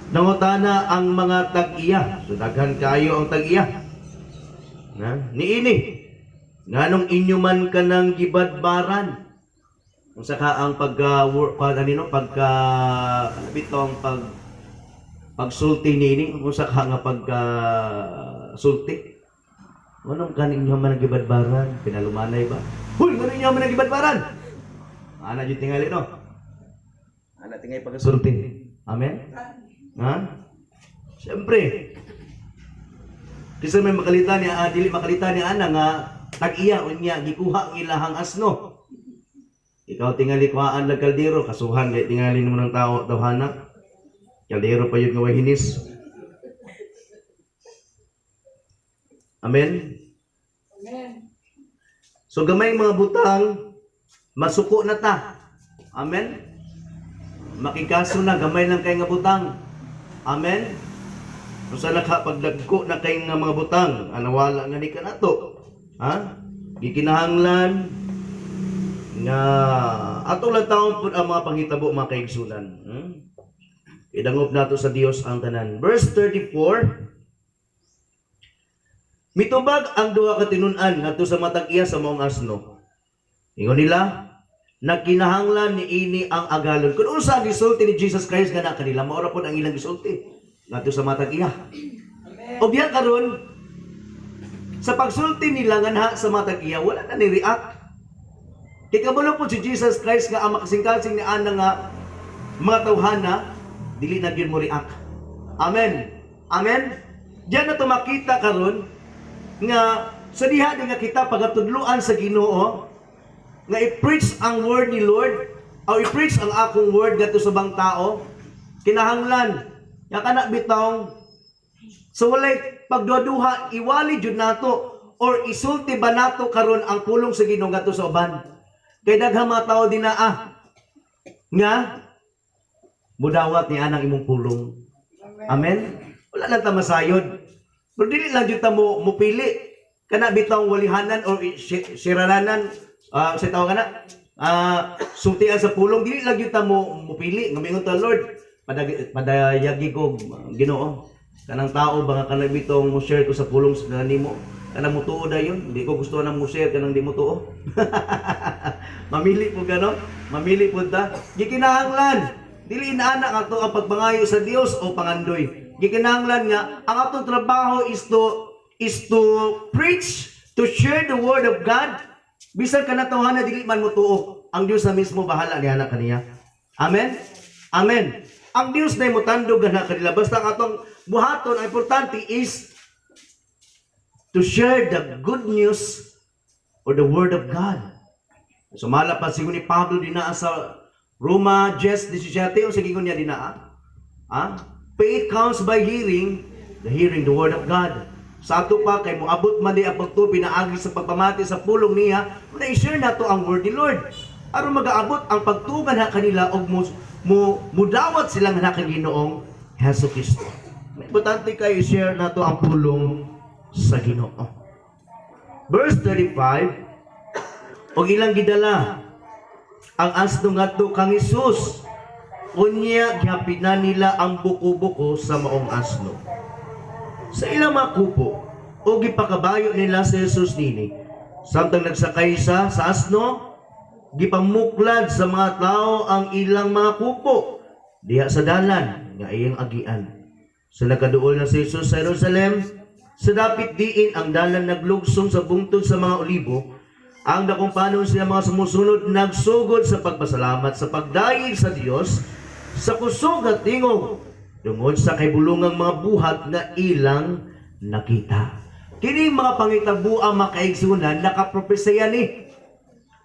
nangutana ang mga tag-iya. So daghan kayo ang tag-iya. Niini, nganong inyo man ka ng gibadbaran. Kung saka ang pagsulti niini, kung saka nga pagsulti. Anong kaning nyo man nagibadbaran? Pinalumanay ba? Huy! Anong nyo man nagibadbaran? Ana jud tingali no. Ana tingay pagasulti. Amen. Ha? Siyempre. Kisa may makalita ni dili makalita ni ana nga tag-iya unya gikuha ang ilahang asno. Ikaw tingali kuhaan lag kaldero kasuhan kay tingali mo ng tao tawhana. Kaldero pa yun nga hinis. Amen. So gamay mga butang masuko na ta. Amen. Makikaso na gamay lang kay nga butang. Amen. Kung sa nakapagdagko na kay nga mga butang, anawala nga ni kanato. Ha? Gikinahanglan nga ato lang taon pud ang mga panghitabo mga kaigsunan. Idangop nato sa Dios ang tanan. Verse 34. Mitubag ang duha ka tinun-an ngadto sa matag iya sa maong asno. Ingon nila, nagkinahanglan ni ini ang agalon. Kung unsa ang gisulti ni Jesus Christ nga na kanila, maura pod ang ilang gisulti ngadto sa matag iya. O diha karon sa pagsulti nila nga naha sa matag iya, wala na ni react. Kikabulo po si Jesus Christ nga ang makasing-kasing ni ana nga mga tawhana, dili na gyud mo react. Amen. Amen. Diyan na tumakita karon nga sa diha nga kita pagatudluan sa Ginoo nga i-preach ang word ni Lord o i-preach ang akong word ngadto sa bang tao, kinahanglan nga kana bitong so walay pagduha-duha iwali jud nato or isulti ba nato karon ang pulong sa Ginoo ngadto sa uban. Kay daghang mga tao dinaa nga mudawat ni anang imong pulong. Amen. Wala lang ta masayod. Pero dili lang jud ta mo pili kana bitong walihanan or siraranan sa tawag kana sultian sa pulong, dili lang jud ta mo pili nga mingon ta Lord padayagi ko Ginoo kanang tao ba nga kanang bitong mo share ko sa pulong sa nimo kanang mo tuo dayon hindi ko gusto nang mo share kanang di mo tuo. Mamili po gano, mamili po ta gikinahanglan dili inaana nga to ang pagbangayo sa Dios o pangandoy. Gikinahanglan nga ang atong trabaho is to preach, to share the word of God. Bisan kanatawhan na dili man mo tuo, ang Dios na mismo bahala ni anak kaniya. Amen. Amen. Ang Dios na mo tandog na kanila basta ang atong buhaton ang importante is to share the good news or the word of God. Sumala pa sigun ni Pablo dinaa sa Roma 10:17 o sigun niya dinaa. Faith comes by hearing the word of God. Sa ato pa kay moabot man di ang pagtupi na agi sa pagpamati sa pulong niya, na i-share nato ang word ni Lord. Aron magaabot ang pagtugan na kanila og mudawat silang na Ginoong Hesukristo. Importante kay i-share nato ang pulong sa Ginoo. Verse 35. Og ilang gidala ang asno ngadto kang Hesus. Unya gihapinan nila ang buko-buko sa maong asno. Sa ilang mga kupo, o gipakabayo nila si Jesus nini. Samtang nagsakay sa asno, gipamuklad sa mga tao ang ilang mga kupo diha sa dalan nga iyang agian. Sa nakaduol na si Jesus sa Jerusalem, sa dapit diin ang dalan naglugsong sa bungtod sa mga olibo, ang dakong panon siya mga sumusunod nagsugod sa pagpasalamat sa pagdayeg sa Dios sa kusog at tingog tungod sa kaibulungang mga buhat na ilang nakita. Kini mga pangitabu ang makaigsunan nakapropesya ni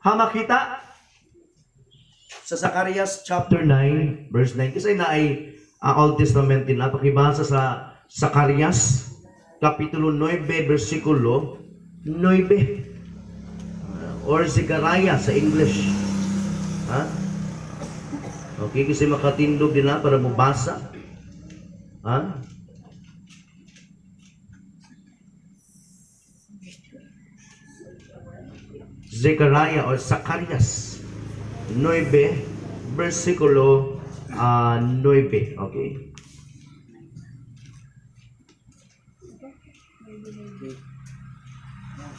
hamakita sa Zacarias chapter 9 verse 9 kasi na ay Old Testament din napakibasa sa Zacarias kapitulo 9 versikulo 9 or Zechariah sa English. Okay, kasi makatindog din na para mabasa. Zechariah or Zacarias 9 versikulo 9. Okay.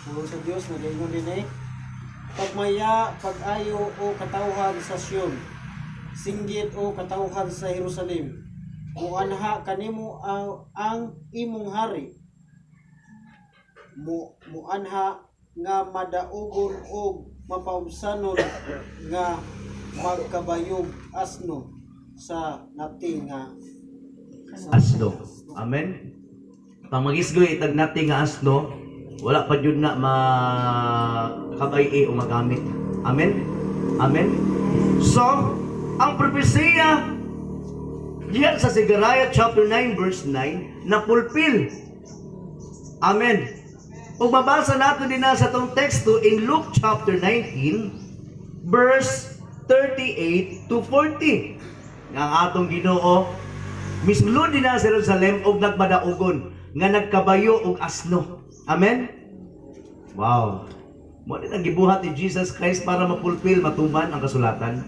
Puro sa Diyos, nagaingon din pagmaya, pag-ayo o katawhan sa Sion, singgit o katawhan sa Jerusalem, muanha kanimo ang imong hari, muanha nga madaugon o mapaubsanon nga magkabayog asno sa nati nga Asno. Amen. Pang magisgoy itag natin nga asno, wala pa jud na makabay o magamit. Amen. Amen. So, ang propesya diyan sa Zechariah chapter 9 verse 9 na fulfill. Amen. Kung mabasa natin din na sa itong teksto in Luke chapter 19 verse 38 to 40. Nga ang atong Ginoo mismo din na sa Jerusalem og nagmadaugon nga nagkabayo og asno. Amen? Wow. Mo din ang gibuhat ni Jesus Christ para mapulpil, matuman ang kasulatan.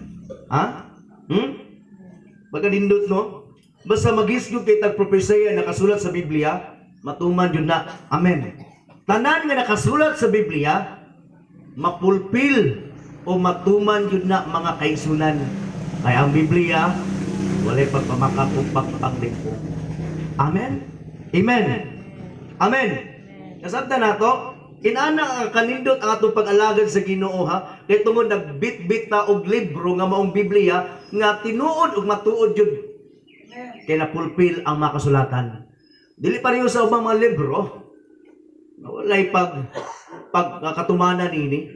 Ha? Pagkadindot no? Basta magisgog kay tag propesya nakasulat sa Biblia, matuman yun na. Amen. Tanan nga nakasulat sa Biblia, mapulpil o matuman yun na mga kaisunan. Kaya ang Biblia, walay pagpamakap o pagpapagliko. Amen? Amen? Amen? Kasabta na to, inana ang kanindot ang atong pag-alagad sa Ginoo ha, kay tungod nagbit-bit ta og libro nga maong Biblia nga tinuod ug matuod jud. Kay napulpil ang mga kasulatan. Dili pareho sa ubang mga libro, walay pagkatumanan nini.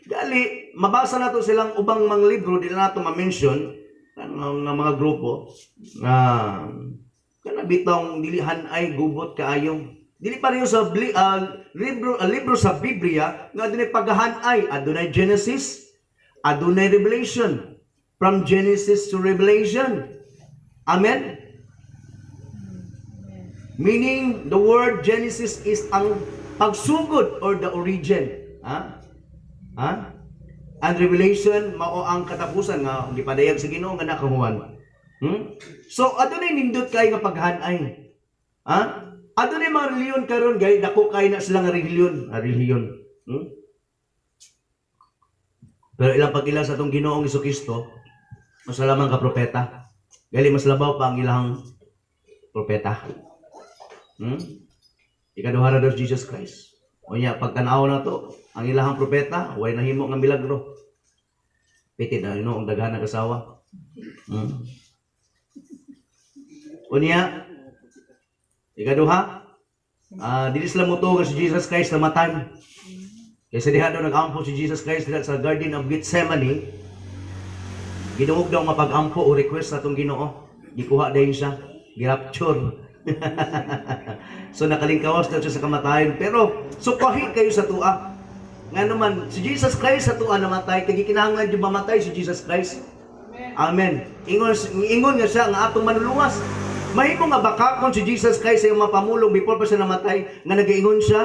Gali, mabasa na to silang ubang mga libro, dili na to ma-mention ng mga grupo na kanabitong dilihan ay gubot kaayong dili pareho sa libro sa Biblia nga adunay paghahanay, adunay Genesis, adunay Revelation, from Genesis to Revelation. Amen. Meaning the word Genesis is ang pagsugod or the origin. And Revelation mao ang katapusan nga gipadayag sa Ginoo nga nakahuman. So adunay nindot kay nga paghanay. Adunay mga reliyon karon gay dako kay na sila nga reliyon. Pero ilang pag-ila sa atong Ginoong Jesucristo, mas lamang ka propeta. Gali mas labaw pa ang ilang propeta. Ikaduha na dos Jesus Christ. O niya, pagtanaw na to, ang ilahang propeta, way nahimo nga milagro. Piti na yun, ang daghan na kasawa. O niya, ikaduha, dili sila mutugan si Jesus Christ na matay. Kaysa diha daw nag-ampo si Jesus Christ sa Garden of Gethsemane, gidungog daw mapag-ampo o request sa itong Ginoo. Gikuha dahil siya, girapture. So nakalingkawas daw siya sa kamatayan. Pero sukahi kayo sa tua. Nga naman, si Jesus Christ sa tua namatay, kaya kinahanglan yung mamatay si Jesus Christ. Amen. Ingon nga siya nga atong manuluwas. Mahimo nga bakakon si Jesus Christ sa iyong mapamulong before pa siya namatay, nga nag-iingon siya,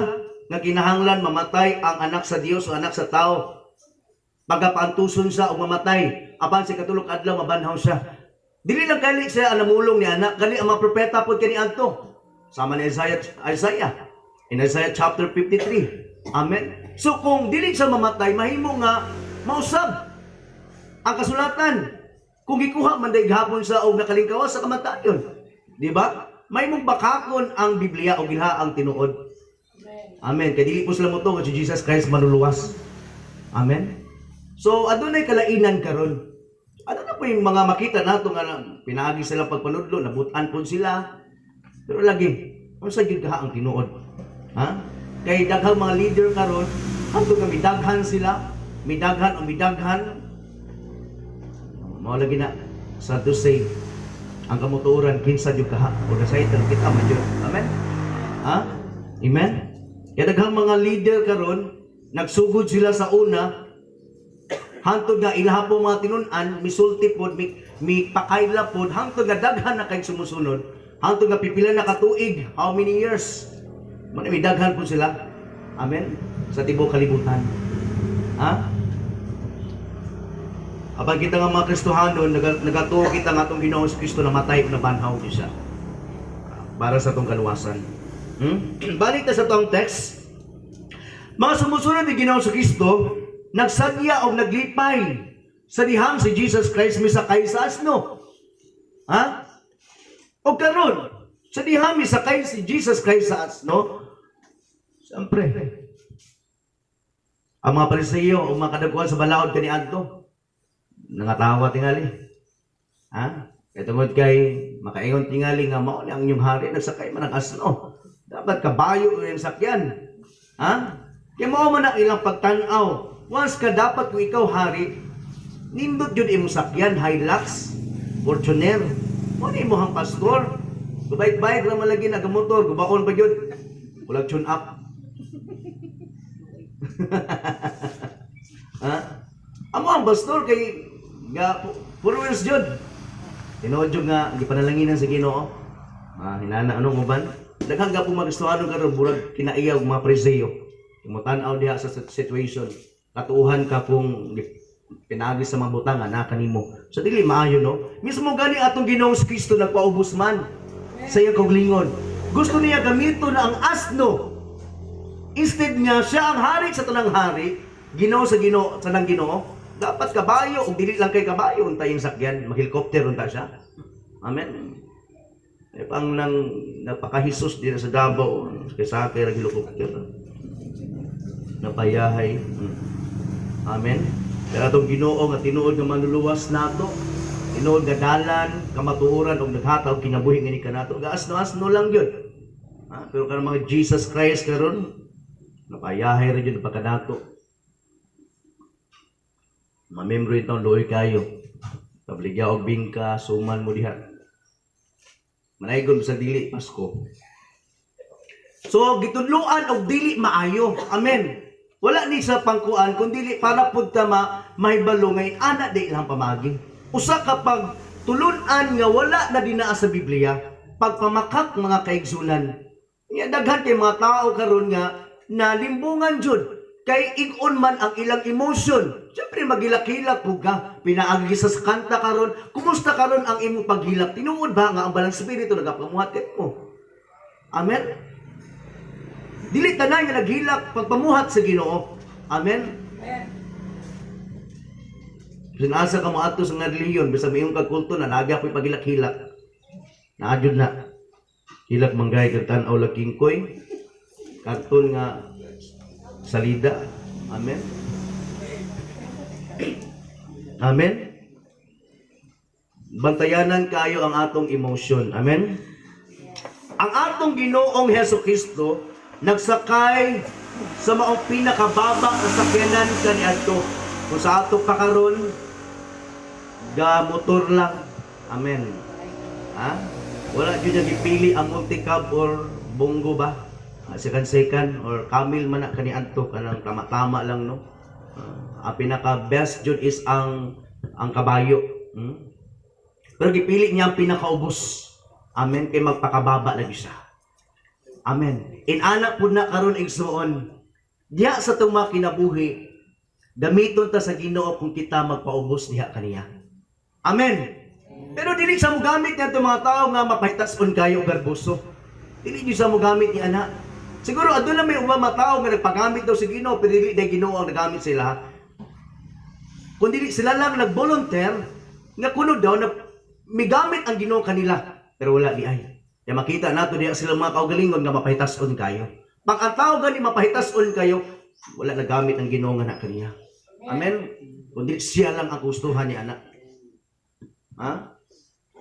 nga kinahanglan mamatay ang anak sa Dios o anak sa tao. Pagapantuson siya o mamatay, apan si katulog adlaw mabanhaw siya. Dili lang kali siya ang namulong ni anak, kali ang mga propeta po kani adto. Sama ni Isaiah in Isaiah chapter 53. Amen. So kung dili siya mamatay, mahimo nga mausab ang kasulatan. Kung gikuha man day gihapon sa og nakalingkawas sa kamatayon. Di ba? Mahimong bakakon ang Biblia o gilha ang tinuod. Amen. Kaya dili po sila mo to si Jesus Christ manuluwas. Amen. So adunay kalainan karon. Ano na po yung mga makita nato nga pinaagi sila pagpanudlo, nabutan po sila. Pero lagi, ano sa gid ang tinuod? Kay daghang mga leader karon, hangtod nga midaghan sila, midaghan. Mao lagi na sa to say ang kamuturan kinsa jud kaha o nasaytan kita man jud. Amen. Amen. Kaya daghang mga leader karon nagsugod sila sa una hangtod nga ilaha po mga tinun-an misulti pod mi pakaila pod hangtod nga daghan na kay sumusunod hangtod nga pipila na katuig how many years mo mi daghan po sila. Amen. Sa tibuok kalibutan. Apag kita nga mga Kristohanon, nagatuo kita nga itong Ginoong Kristo na matay na banhaw siya para sa itong kaluwasan. Balik na sa itong text. Mga sumusunod ni Ginoong Kristo, nagsadya o naglipay sa dihang si Jesus Christ misakay sa asno. O karon, sa dihang misakay si Jesus Christ sa asno, siyempre, ang mga Pariseo o mga kadaguan sa balaod kaniadto, Nangatawa tingali. Ha? Kaya tungod kay makaingon tingali nga mao ni ang inyong hari nagsakay man ang asno. Dapat kabayo yung sakyan. Ha? Kaya mao man ang ilang pagtanaw. Once ka dapat kung ikaw hari, nindot yun imong sakyan, Hilux, Fortuner. Ano imong pastor? Gubait-bait naman lagi nagamotor, gubaon pa yun. Kulag tune up. Ha? Amo ang pastor kay nga puro wheels jud. Tinuod jud nga gipanalanginan sa Ginoo. Hinana anong uban? Daghang ga pumagustuhan karon burag kinaiyaw mga presyo. Imutan-aw diha sa situation. Katuuhan ka kung pinagi sa mga butang na kanimo. So dili maayo no. Mismo gani atong Ginoong Kristo nagpaubos man sa iyang kaugalingon. Gusto niya gamiton na ang asno. Instead nga siya ang hari sa tanang hari, Ginoo sa Ginoo sa nang Ginoo, dapat kabayo ug dili lang kay kabayo untay yung sakyan, mag-helicopter unta siya. Amen. E pang nang napaka-Hesus din sa Davao kay sa kay helicopter. Napayahay. Amen. Pero atong Ginoo nga tinuod nga manluluwas nato, tinuod nga dalan, kamatuoran og naghataw kinabuhi ngani kanato. Gaasno-asno lang gyud. Pero kanang mga Jesus Christ karon napayahay ra gyud pagkanato. Mamembro itong loy kayo. Tabligya og bingka, suman mo diha. Manaygon sa dili Pasko. So gitudloan og dili maayo. Amen. Wala ni sa pangkuan kun dili para pud ta mahibalo ngay ana di lang pamagi. Usa ka pag tulun-an nga wala na dinaa sa Biblia, pagpamakak mga kaigsunan. Nya daghan kay mga tao karon nga nalimbungan jud kay ig-on man ang ilang emotion. Siyempre magilak-hilak po ka. Pinaagi sa kanta karon. Kumusta karon ang imong paghilak? Tinuod ba nga ang balang spirito nagapamuhat mo? Amen. Dili tanan nga naghilak pagpamuhat sa Ginoo. Amen. Sinasa ka mo ato sa nga reliyon bisa mayong kagkulto na naagi ako'y paghilak-hilak. Naadjud na. Hilak manggay kag tan-aw laking koy. Karton nga salida. Amen. Amen. Bantayanan kayo ang atong emotion. Amen. Ang atong Ginoong Hesukristo nagsakay sa maong pinakababa na sakyanan kaniadto. Kung sa ato pa karon ga motor lang. Amen. Ha? Wala gyud na gipili ang multicab or bongo ba? Second or camel man na kaniadto kanang tama-tama lang no. Ang pinaka best jud is ang kabayo. Pero gipili niya ang pinakaubos. Amen, kay magpakababa lagi siya. Amen. Inana pud na karon igsuon. Diha sa tong mga kinabuhi, gamiton ta sa Ginoo kung kita magpaubos diha kaniya. Amen. Pero dili sa mo gamit niya itong mga tao nga mapahitason kayo garboso. Dili niyo sa mo gamit ni ana. Siguro adto na may mga tao nga nagpagamit daw sa Ginoo pero dili day Ginoo ang nagamit sila. Kung dili sila lang nag-volunteer nga kuno daw na migamit ang Ginoo kanila pero wala di ay. Kaya makita nato diya sila mga kaugalingon nga mapahitason kayo. Pag ang tao gani mapahitason kayo, wala nagamit ang Ginoo nga na kaniya. Amen. Kundi siya lang ang gustuhan ni anak. Ha?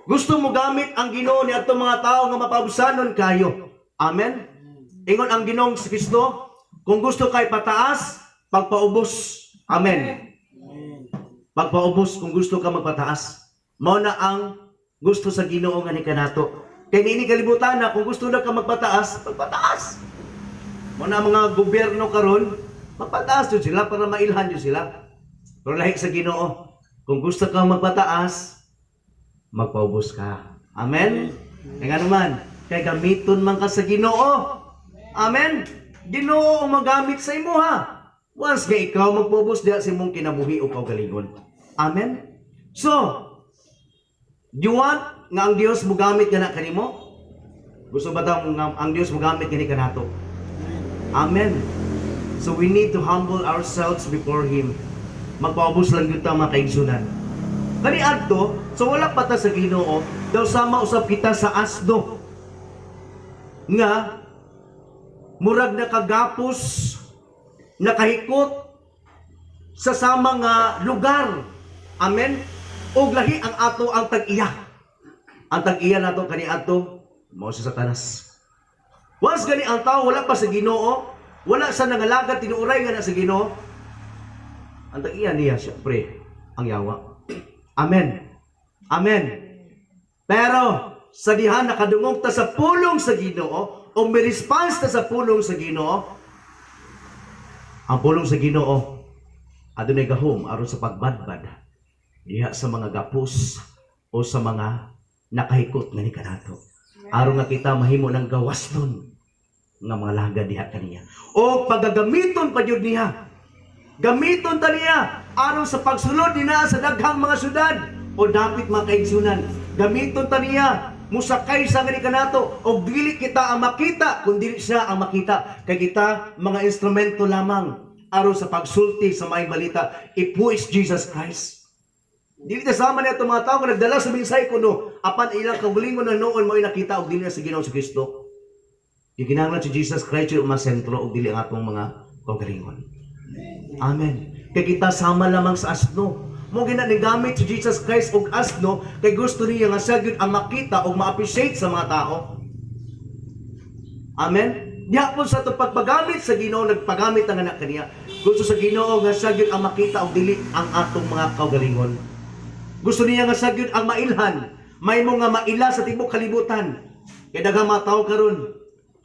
Gusto mo gamit ang Ginoo ni atong mga tao nga mapabusanon kayo. Amen. Ingon ang Ginoong Kristo, kung gusto kay pataas, pagpaubos. Amen. Pagpaubos kung gusto ka magpataas. Mao na ang gusto sa Ginoo nga ni kanato. Kay niini kalibutan na kung gusto na ka magpataas, pagpataas. Mao na mga gobyerno karon, magpataas jud sila para mailhan jud sila. Pero lahi sa Ginoo, kung gusto ka magpataas, magpaubos ka. Amen? Kaya nga naman, kay gamiton man ka sa Ginoo. Amen? Ginoo ang magamit sa imo ha. Once nga ikaw magpaubos diha sa imong kinabuhi o kaugalingon. Amen? So, do you want nga ang Dios mo gamit kana kanimo? Gusto ba daw nga ang Dios mo gamit kani kanato? Amen. So we need to humble ourselves before Him. Magpaubos lang gyud ta mga kaigsunan. Kani adto, so wala pa ta sa Ginoo, daw sama usab kita sa asno. Nga murag nakagapos, nakahikot sa sama nga lugar. Amen. Og lahi ang ato ang tag-iya. Ang tag-iya nato kani ato mao si Satanas. Once gani ang tao wala pa sa Ginoo, wala sa nangalagad tinuuray nga na sa Ginoo, ang tag-iya niya syempre ang yawa. Amen. Amen. Pero sa diha nakadungog ta sa pulong sa Ginoo o may response ta sa pulong sa Ginoo, ang pulong sa Ginoo adunay gahom aron sa pagbadbad diha sa mga gapos o sa mga nakahikot nga ni kanato. Aron nga kita mahimo ng gawasnon nga mga lagad diha kaniya. O pagagamiton pa jud niya. Gamiton ta niya aron sa pagsulod dinha sa daghang mga syudad o dapit mga kaigsunan. Gamiton ta niya musakay sa gani kanato og dili kita ang makita kundi siya ang makita. Kay kita mga instrumento lamang aron sa pagsulti sa maayong balita. Who is Jesus Christ? Dili ta sama niya itong mga tao nga nagdala sa minsay kuno apan ilang kaugalingon na noon mo nakita og dili na sa Ginoo si Kristo. Gikinahanglan si Jesus Christ yung masentro og dili ang atong mga kaugalingon. Amen. Kay kita sama lamang sa asno. Mo ginagamit si Jesus Christ og asno kay gusto niya nga siya gyud ang makita og ma-appreciate sa mga tao. Amen. Diha po sa ito pagpagamit sa Ginoo nagpagamit ang anak kaniya. Gusto sa Ginoo nga siya gyud ang makita og dili ang atong mga kaugalingon. Gusto niya nga sa gyud ang mailhan. May mo nga maila sa tibok kalibutan. Kay daghang mga tao karon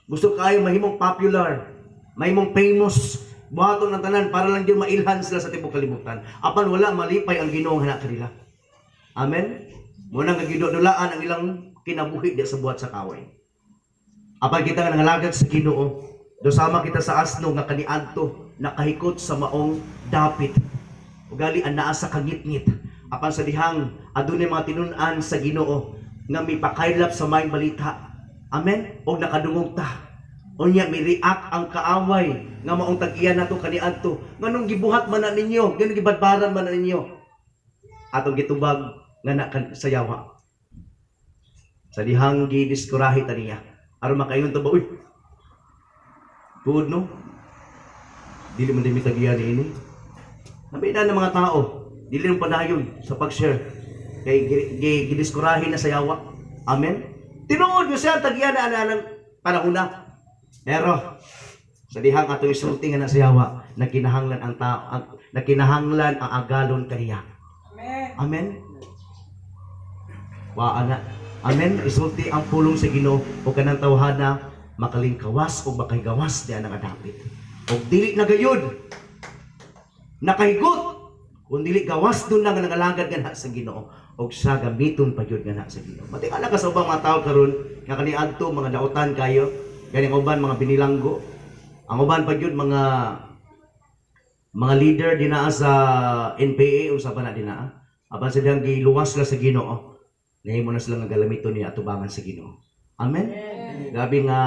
gusto kayo mahimong popular, mahimong famous, buhaton ng tanan para lang gyud mailhan sila sa tibok kalibutan. Apan wala malipay ang Ginoo nga kanila. Amen. Muna nga gidudulaan ang ilang kinabuhi di sa buhat sa kaway. Apan kita nga nangalagad sa Ginoo, dosama kita sa asno nga kaniadto nakahikot sa maong dapit. Ugali ang naa sa kangit-ngit. Apan sa dihang adunay mga tinun-an sa Ginoo nga mipakaylap sa maayong balita. Amen. Og nakadungog ta. Unya mi react ang kaaway nga maong tag-iya nato kaniadto. Nganong gibuhat man na ninyo, ganong gibadbaran man na ninyo. Atong gitubag nga na sa yawa. Sa dihang gidiskurahi ta niya. Aron makaingon ta ba, uy. Good no? Dili man dimi tag-iya niini. Nabida ng mga tao, dili ng padayon sa pag-share. Kay gidiskurahi na sa yawa. Amen. Tinuod nyo siya tag-iya na anang panahon na. Pero sa dihang ato isulti nga na sa yawa, nakinahanglan ang tao, nakinahanglan ang agalon kaniya. Amen. Wa ana. Amen. Isulti ang pulong sa Ginoo o kanang tawhana makalingkawas o makaygawas di anang adapit. O dili na gayud nakahigot kung dili gawas dun lang nga nangalagad gana sa Ginoo og sa gamiton pa jud gana sa Ginoo. Matingala ka sa ubang mga tao karon nga kaniadto mga dautan kayo, gani ang uban mga binilanggo. Ang uban pa jud mga leader dinaa sa NPA usa pa na dinaa. Aban sa dihang giluwas sila sa Ginoo. Nahimo na sila nga galamiton ni atubangan sa Ginoo. Amen. Grabe nga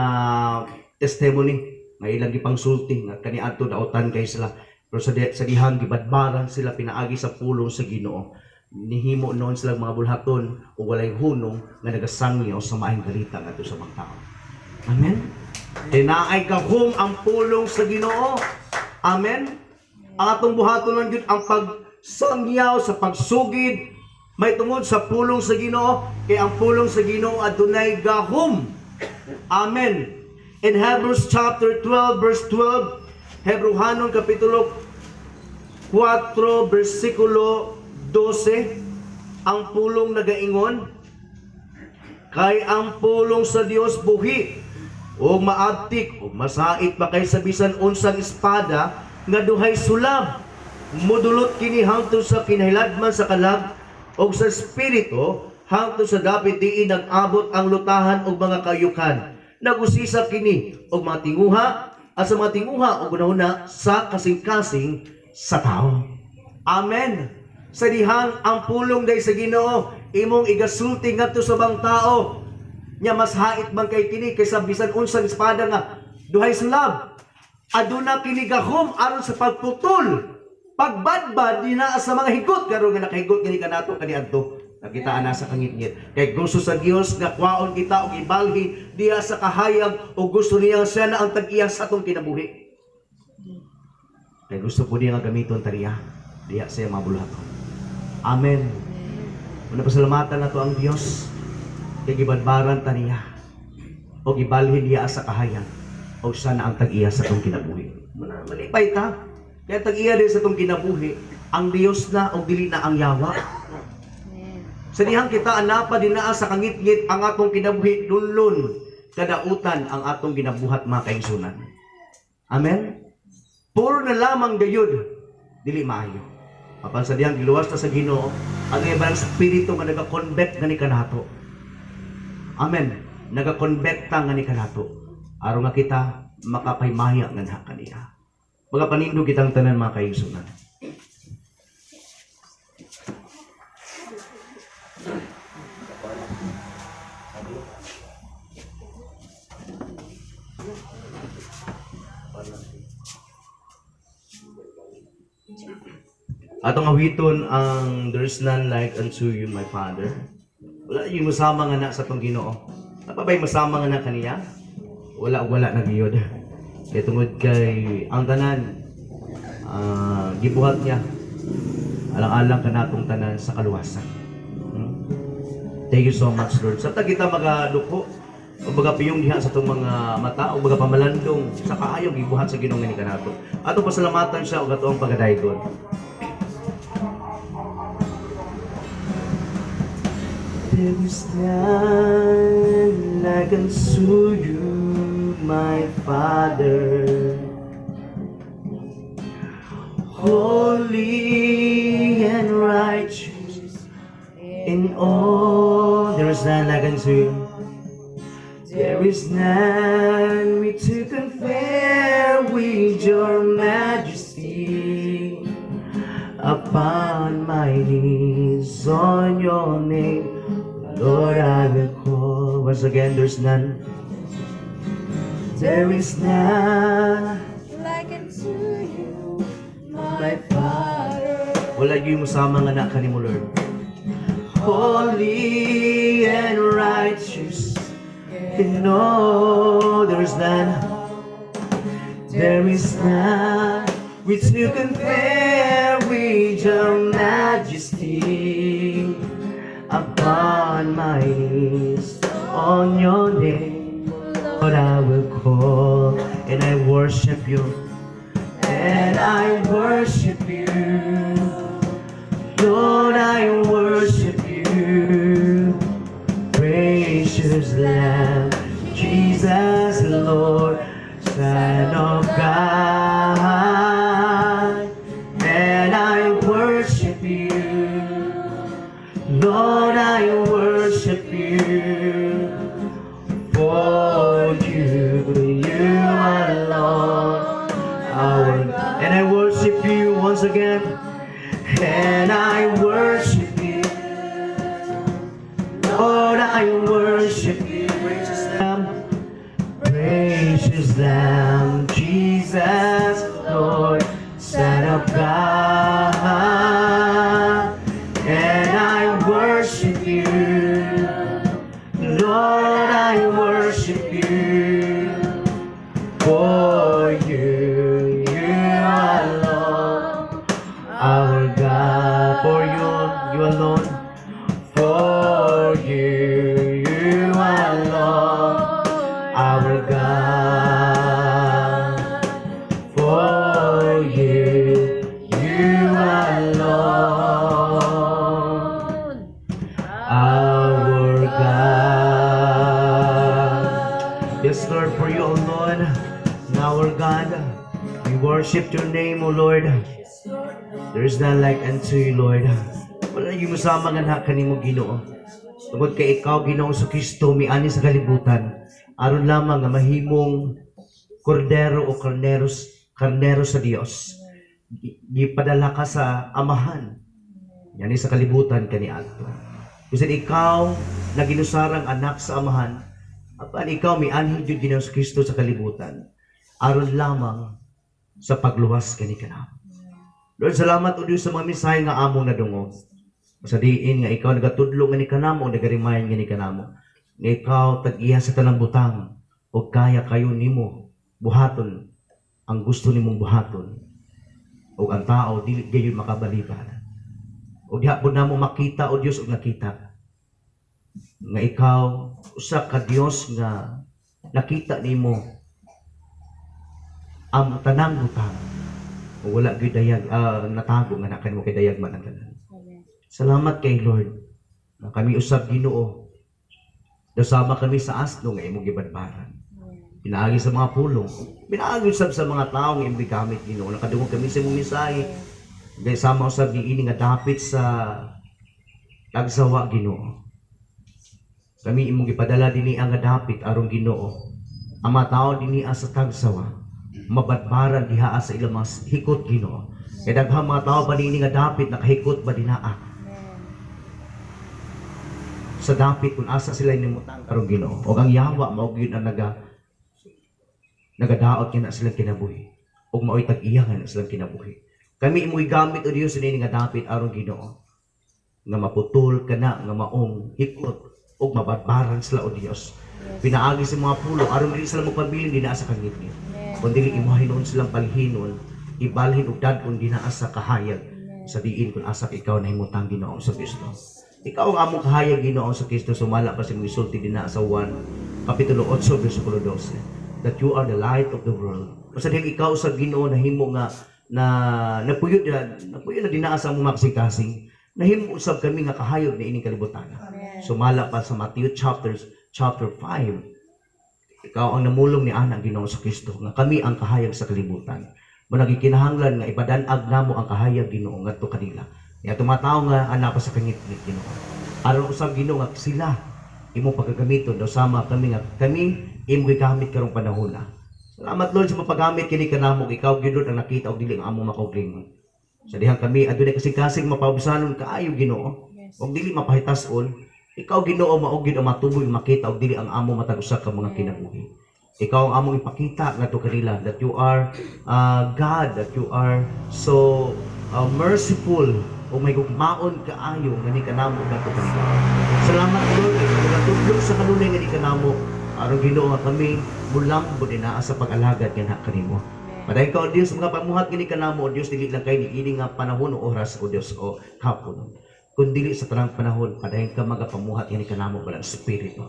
testimony nga ilang gipangsulti nga kaniadto dautan kay sila. Pero sa dihang gibadbaran sila pinaagi sa pulong sa Ginoo. Nihimo noon sila mga bulhaton o walay hunong nga nagasangyaw sa maayong balita ngadto sa mga tao. Amen. Tinaay gahom ang pulong sa Ginoo. Amen. Ang atong buhaton lang gyud ang pagsangyaw sa pagsugid may tungod sa pulong sa Ginoo kay ang pulong sa Ginoo adunay gahom. Amen. In Hebrews chapter 12 verse 12, Hebrehanon kapitulo 4 bersikulo 12, ang pulong nagaingon kay ang pulong sa Dios buhi o maabtik o masait pa kay sa bisan unsang espada nga duhay sulab mudulot kini hangtod sa kinahiladman sa kalag o sa espiritu hangtod sa dapit diin nag-abot ang lutahan og mga kayukan nagusisa kini og mga tinguha at sa mga tinguha o gunahuna sa kasing-kasing sa tao. Amen. Sa dihang ang pulong day sa Ginoo imong igasulti ngadto sa bang tao nya mas hait man kay kini kaysa bisan unsang espada nga duhay sulab. Aduna kini gahom aron sa pagputol pagbadbad dinaa sa mga higot karon nga nakahigot kini kanato kaniadto. Nakita ana sa kangit-ngit. Kay gusto sa Dios nga kwaon kita og ibalhin diha sa kahayag o gusto niya siya na ang tag-iya sa atong kinabuhi. Kay gusto po niya nga gamiton tariya diha sa mabulaton. Amen. Una pasalamatan na to ang Dios kay gibadbaran ta niya o gibalhin niya sa kahayan o sana ang tag-iya sa tong kinabuhi. Malipay ta. Kaya tag-iya din sa tong kinabuhi, ang Dios na o dili na ang yawa. Sa dihang kita anapa dinaa sa kangit-ngit ang atong kinabuhi dunlon kadautan ang atong ginabuhat mga kaigsunan. Amen. Puro na lamang gayud dili maayo. Apan sa dihang giluwas ta sa Ginoo, ang ibang espiritu nga naga-convict nga ni kanato. Amen. Naga-convicta nga ni kanato. Aron nga kita makapaymaya nga na kaniya. Mga panindog kitang tanan mga kaigsunan. Atong awiton ang there's none like unto you, my Father. Wala yung masama nga na sa tong Ginoo. Apa ba'y masama nga na kaniya? Wala na giyod. Kaya tungod kay ang tanan gibuhat niya. Alang-alang ka natong tanan sa kaluwasan. Thank you so much, Lord. Sa kita magaduko o baga piyong diha sa itong mga mata o baga pamalandong sa kaayong gibuhat sa Ginoo nga ni kanato. Atong pasalamatan siya o gatoong pagadaygon. There is none like unto you, my Father. Holy and righteous in all. There is none like unto you. There is none with to compare with your majesty. Upon my knees on your name, Lord, I will call. Once again, there's none. There is none Like unto you, my Father. wala yung masama nga na kanimo, Lord. Holy and righteous in all. There is none. There is none which you compare with your majesty. Upon my knees on your name, Lord, I will call, and I worship you, and I worship you, Lord, I worship you, precious Lamb, Jesus, Lord, Son of God, and I worship you, Lord, I worship you, for you alone, and I worship you once again, and I worship you, Lord, I worship you, precious Lamb, Jesus, Lord, Son of God, and I worship you, Lord, I worship you, for you alone, our God, for you alone, for you alone, our God, for you alone, our God. Yes, Lord, for you alone, our God, we worship your name, O Lord. There is none like unto you, Lord. Wala yung masama nga na kanimo, Ginoo. Tungod kay ikaw, Ginoo sa Kristo, miani sa kalibutan, aron lamang nga mahimong kordero o karnero sa Dios. Gipadala ka sa amahan. Yani sa kalibutan kaniadto. Bisan ikaw na ginusarang anak sa amahan, apan ikaw mianhi jud Ginoo sa Kristo sa kalibutan, aron lamang sa pagluwas kani kanamo. Lord, salamat o Diyos sa mga mensahe nga among nadungog. Sa diin nga ikaw nagatudlo nga ni kanamo o nagarimayan nga ni kanamo. Nga ikaw tag-iya sa tanang butang o kaya kayo nimo buhaton ang gusto nimong buhaton o ang tao dili gayon makabaliban. O diha po namo makita o Dios og nakita nga ikaw usa ka Dios nga nakita nimo ang tanang butang. O wala gyud dayag natago nga na kanimo kay dayag man ang tanan. Salamat kay Lord. Na kami usab Ginoo. Dasama kami sa asno nga imong gibadbaran. Pinaagi sa mga pulong. Pinaagi usab sa mga tao nga imong gigamit Ginoo. Nakadungog kami sa imong mensahe. Gay sama usab ni ini nga dapit sa tagsawa Ginoo. Kami imong gipadala dinhi ang nga dapit aron Ginoo. Ang mga tao dinhi sa tagsawa mabadbaran diha sa ilang mga hikot Ginoo. Kay daghang mga tao ba dinhi nga dapit nakahikot ba dinaa? Sa dapit kung asa sila nimutang karong Ginoo. O ang yawa mao gyud ang nagadaot kina silang kinabuhi. Og mao'y tag-iyangan silang kinabuhi. Kami imoy gamit o Dios ini nga dapit aron Ginoo. Nga maputol kana nga maong hikot og mabadbaran sila o Dios. Pinaagi sa mga pulo aron dili sila magpabilin dinaa sa kangitngit. Kun dili imuhinon silang palhinon, ibalhin og dadon dinaa sa kahayag. Sa diin kung asa ikaw nahimutang Ginoo sa Kristo. Ikaw ang among kahayag Ginoo sa Kristo sumala pa sa misulti dinaa sa 1 kapitulo 8 bersikulo 12 that you are the light of the world. Kasi dili ikaw sa Ginoo nahimo nga na napuyod na dinaa sa among makasing-kasing. Nahimo usab kami nga kahayag na ining kalibutan. Sumala pa sa Matthew chapter 5. Ikaw ang namulong ni anak Ginoo sa Kristo nga kami ang kahayag sa kalibutan. Managi kinahanglan nga ipadanag namo ang kahayag Ginoo ngadto kanila. Ya tumatao nga ana pa sa kangit-ngit Ginoo. Aron usab Ginoo nga sila imo pagagamiton daw sama kami nga kami imo gigamit karong panahon na. Salamat Lord sa mapagamit kini kanamo ikaw gyud ang nakita og dili ang among makauglingon. Sa dihang kami adunay kasing-kasing mapabisanon kaayo Ginoo. Og dili mapahitas-on, ikaw Ginoo mao gyud ang matuboy makita og dili ang among matag usa ka mga kinabuhi. Ikaw ang among ipakita ngadto kanila that you are God, that you are so merciful o may gugmaon kaayo nga ni kanamo ngadto kanila. Salamat Lord sa natudlog sa kanunay nga ni kanamo aron Ginoo nga kami mulambod dinaa sa pag-alagad nga kanimo. Paday ka o Dios mga pamuhat gini kanamo o Dios dili lang kay niini nga panahon o oras o Dios o hapon. Kun dili sa tanang panahon paday ka magapamuhat gini kanamo balang espiritu.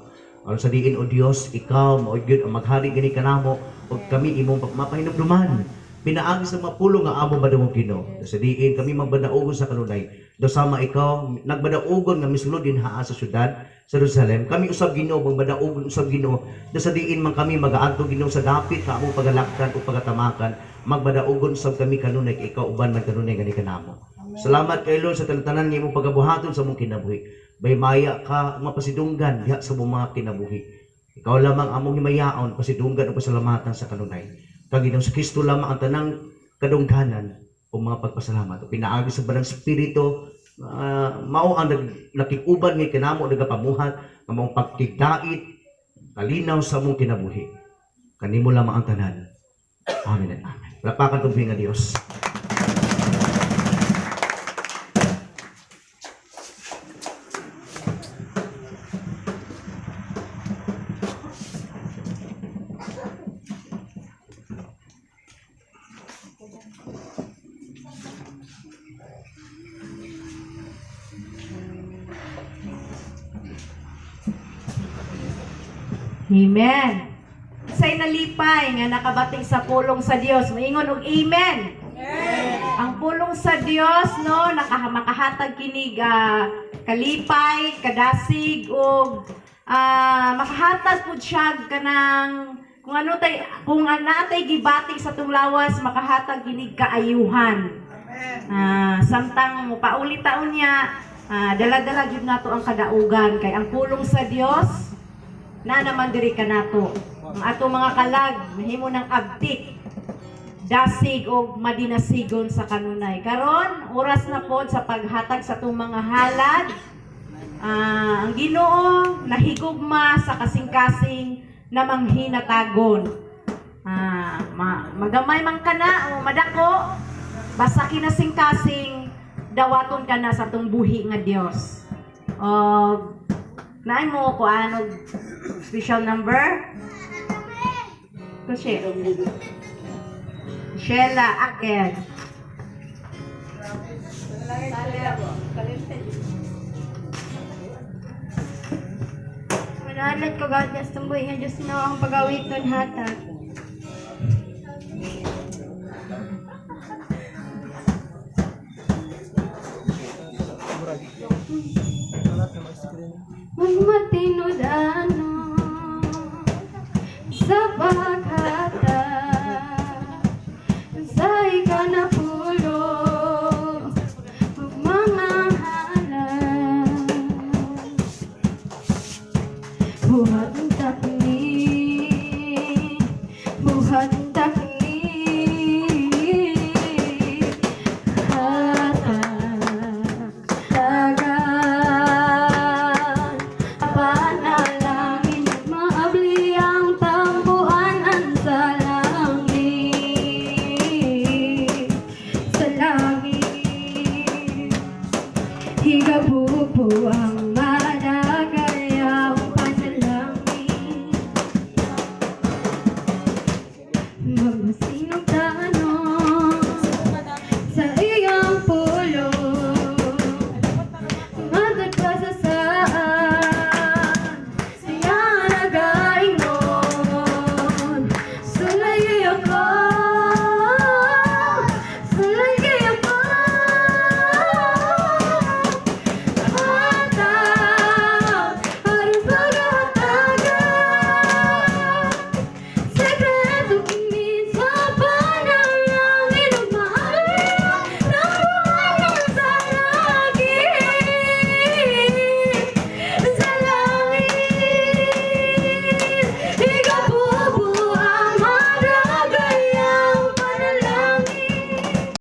Aron sa diin o Dios ikaw mao gyud ang maghari gini kanamo ug kami imong mapahinumduman. Pinaagi sa mga pulong nga amo madumog Ginoo. Sa diin kami magbadaogon sa kanunay. Do sama ikaw nagbadaogon nga misulod din haa sa syudad sa Jerusalem. Kami usab Ginoo magbadaogon usab Ginoo. Do sa diin man kami magaadto Ginoo sa dapit sa among pagalaktan o pagatamakan. Magbadaogon usab kami kanunay kay ikaw uban man kanunay gani kanamo. Salamat kay Lord sa tanan nga imong pagabuhaton sa among kinabuhi. Bay maya ka mapasidunggan diha sa among mga kinabuhi. Ikaw lamang among himayaon pasidunggan o pasalamatan sa kanunay. Kang Ginoo sa Kristo lamang ang tanang kadungganan o mga pagpasalamat. O pinaagi sa balang spirito, mao ang nakikuban ng kanamo nagapamuhat ng mga pagtigdait, kalinaw sa mong kinabuhi. Kanimo lamang ang tanan. Amen and amen. Lapakan tubing nga Diyos. Amen. Say nalipay nga nakabating sa pulong sa Dios. Maingon og amen. Ang pulong sa Dios no makahatag kini kalipay, kadasig og makahatag pud siya kanang kung natay gibating sa tunglawas makahatag kini kaayuhan. Samtang paulit taon niya dala-dala jud nato ang kadaugan kay ang pulong sa Dios na naman diri kanato. Ang ato mga kalag mahimo ng abtik, dasig o madinasigon sa kanunay. Karon oras na pod sa paghatag sa atong mga halad. Ang Ginoo nahigugma sa kasing-kasing na manghinatagon. Magamay man kana o madako basta kinasing-kasing dawaton kana sa atong buhi nga Dios. Naay mo ko ano special number? Kasi Sheila Aked. Nalat ko gadas tumboy nga Diyos na ang pagawit nun hatag. Magmatinod ano sa paghata sa ikanapulong mga halang buhat ang takni panalangin maabli ang tambuan sa langit higabubuang